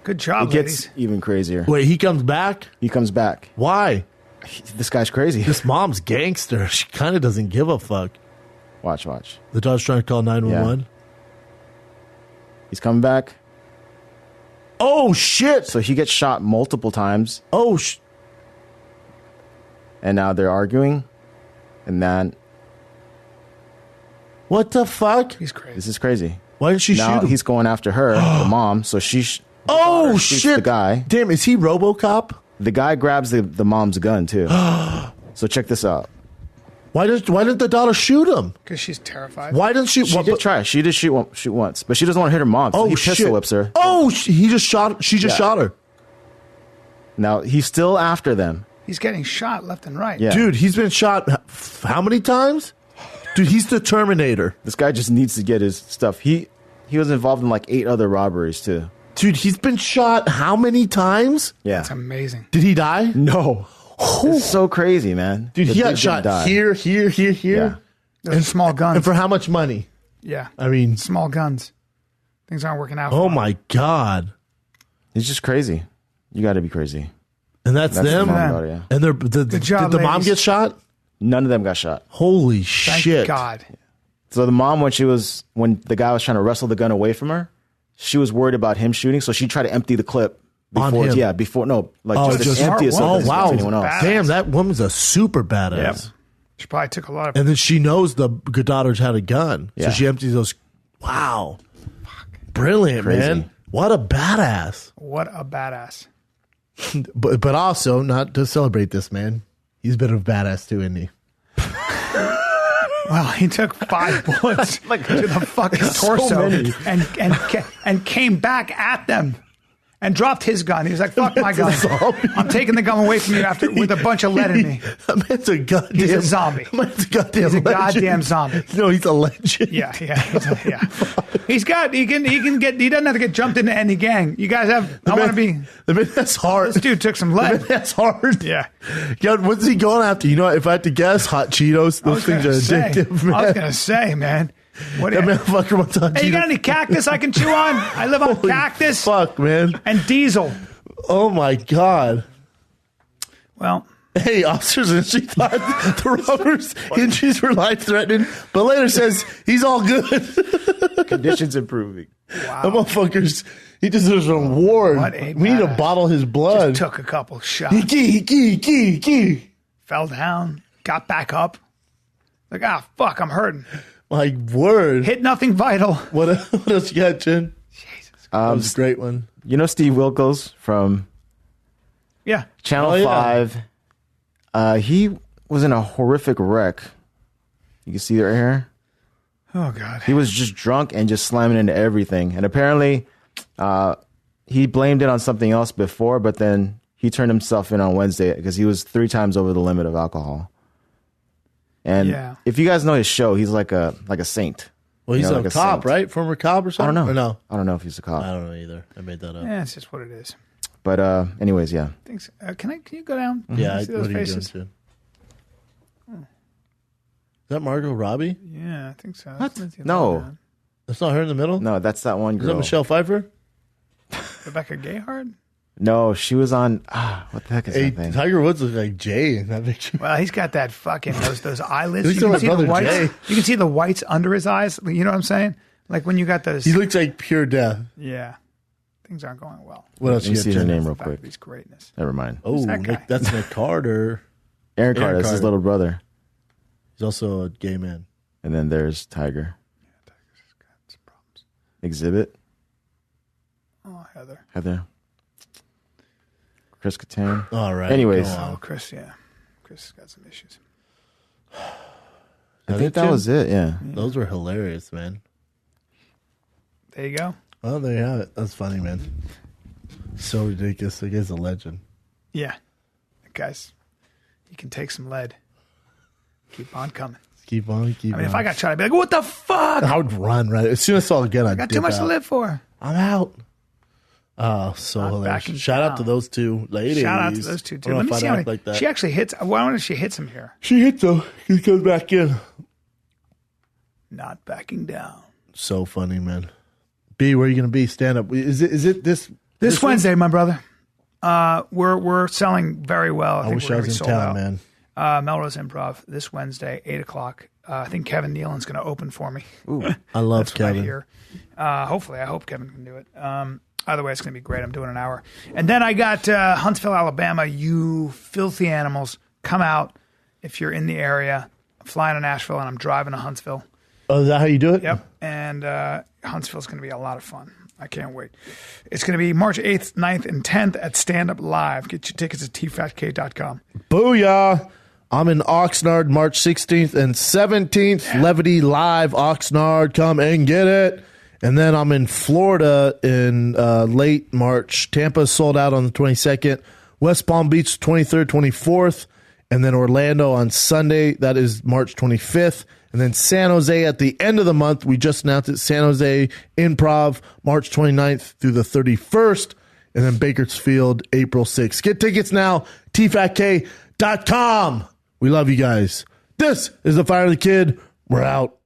Good job, It gets ladies. even crazier. Wait, he comes back? He comes back. Why? This guy's crazy. This mom's gangster. She kind of doesn't give a fuck. Watch. The daughter's trying to call 911. He's coming back. Oh, shit. So he gets shot multiple times, Oh, and now they're arguing. And then what the fuck? He's crazy. this is crazy. Why didn't she Now shoot him? he's going after her, the mom. So Oh, shoots shit. the guy. Damn, is he RoboCop? The guy grabs the mom's gun too. So check this out. Why didn't the daughter shoot him? Because she's terrified. Why didn't she? She did try. She did shoot once, but she doesn't want to hit her mom. So he pistol whips her. Oh, he just shot. She just shot her. Now he's still after them. He's getting shot left and right. Yeah. Dude, he's been shot how many times? Dude, he's the Terminator. This guy just needs to get his stuff. He was involved in like 8 other robberies too. Dude, he's been shot how many times? Yeah, That's amazing. Did he die? No. It's so crazy, man. Dude, he got shot here. Yeah. Those are small guns. And for how much money? Yeah. I mean, Small guns. Things aren't working out. oh for him. my God. He's just crazy. You got to be crazy. And that's them? the mom and daughter, yeah. And Good job, did the mom ladies. get shot? None of them got shot. Holy Thank shit. God. So the mom, when the guy was trying to wrestle the gun away from her, she was worried about him shooting, so she tried to empty the clip On before. him? Yeah, before just smart empty it. So woman. it doesn't wow. affect anyone else. Badass. Damn, that woman's a super badass. Yep. She probably took a lot of. And then she knows the good daughter's had a gun. So Yeah. she empties those. Wow. Brilliant, Crazy. man. What a badass. What a badass. But also, not to celebrate this, man. He's a bit of a badass too, isn't he? Well, he took 5 bullets to the fucking torso and came back at them and dropped his gun. He was like, fuck my gun. I'm taking the gun away from you with a bunch of lead in me. That man's a goddamn... He's a zombie. That man's a goddamn He's a legend. goddamn zombie. No, he's a legend. Yeah. He doesn't have to get jumped into any gang. You guys have, The man, that's hard. This dude took some lead. That's hard. Yeah. Yeah, what's he going after? You know, if I had to guess, hot Cheetos. Those things are addictive, man. I was going to say, man. What That motherfucker wants hot Hey, you Cheetos. got any cactus I can chew on? I live on Holy cactus fuck, man. and diesel. Oh, my God. Well, Hey, officers initially thought the robber's injuries were life-threatening, but later says he's all good. Conditions improving. That motherfucker's, he deserves an award. What a We need to badass. bottle his blood. just took a couple shots. Hee. Fell down, got back up. Like, fuck, I'm hurting. My word. Hit nothing vital. What else you got, Jen? Jesus. That was a great one. You know Steve Wilkos from Yeah. Channel Oh, yeah. 5? He was in a horrific wreck. You can see it right here. Oh, God. He was just drunk and just slamming into everything. And apparently, he blamed it on something else before, but then he turned himself in on Wednesday because he was 3 times over the limit of alcohol. And if you guys know his show, he's like a saint. Well, he's like a cop, saint. right? Former cop or I something? don't know. Or no? I don't know if he's a cop. I don't know either. I made that up. Yeah, it's just what it is. But anyways, yeah. Thanks. Can you go down? Yeah, See what those are you faces? doing, Jen? Is that Margot Robbie? Yeah, I think so. What? That's the No. other one. That's not her in the middle? No, that's that one Is that girl. Michelle Pfeiffer? Rebecca Gayheart? No, she was on. What the heck is Hey, that thing? Tiger Woods looks like Jay in that picture. Well, he's got that fucking those eyelids. He looks like my brother whites. Jay. You can see the whites under his eyes. You know what I'm saying? Like when you got those. He looks like pure death. Yeah, things aren't going well. What else Let me you see got, her Jen? name real Back quick. to his greatness. Never mind. Oh, that guy? that's Nick Carter. Aaron Carter, that's his Carter. little brother. He's also a gay man. And then there's Tiger. Tiger's got some problems. Exhibit. Oh, Heather. Heather. Chris Kattan. All right. Anyways. go on. Oh, Chris. Yeah, Chris has got some issues. I think that was it, yeah. Those were hilarious, man. There you go. Well, there you have it. That's funny, man. So ridiculous. The guy's a legend. Yeah, guys, you can take some lead. Keep on coming. Keep on, keep I on. mean, if I got shot, I'd be like, "What the fuck? I would run right. As soon as I saw it again, I'd I got dip too much out. to live for." I'm out. Oh, so Not hilarious. backing Shout out down. to those two ladies. Shout out to those two too. I Let don't know me if see I'd how act many. like that. She actually hits. Why don't she hits him here? She hits him. He comes back in. Not backing down. So funny, man. B, where are you going to be? Stand up. Is it this Wednesday, my brother? We're selling very well. I wish I was in town, man. Melrose Improv this Wednesday, 8:00. I think Kevin Nealon's going to open for me. Ooh. I love That's Kevin. right here. Hopefully, I hope Kevin can do it. Either way, it's going to be great. I'm doing an hour. And then I got Huntsville, Alabama. You filthy animals, come out if you're in the area. I'm flying to Nashville, and I'm driving to Huntsville. Oh, is that how you do it? Yep. And Huntsville's going to be a lot of fun. I can't wait. It's going to be March 8th, 9th, and 10th at Stand Up Live. Get your tickets at tfatk.com. Booyah. I'm in Oxnard March 16th and 17th. Levity Live, Oxnard. Come and get it. And then I'm in Florida in late March. Tampa sold out on the 22nd. West Palm Beach, 23rd, 24th. And then Orlando on Sunday. That is March 25th. And then San Jose at the end of the month. We just announced it. San Jose Improv, March 29th through the 31st. And then Bakersfield, April 6th. Get tickets now, tfatk.com. We love you guys. This is the Fire of the Kid. We're out.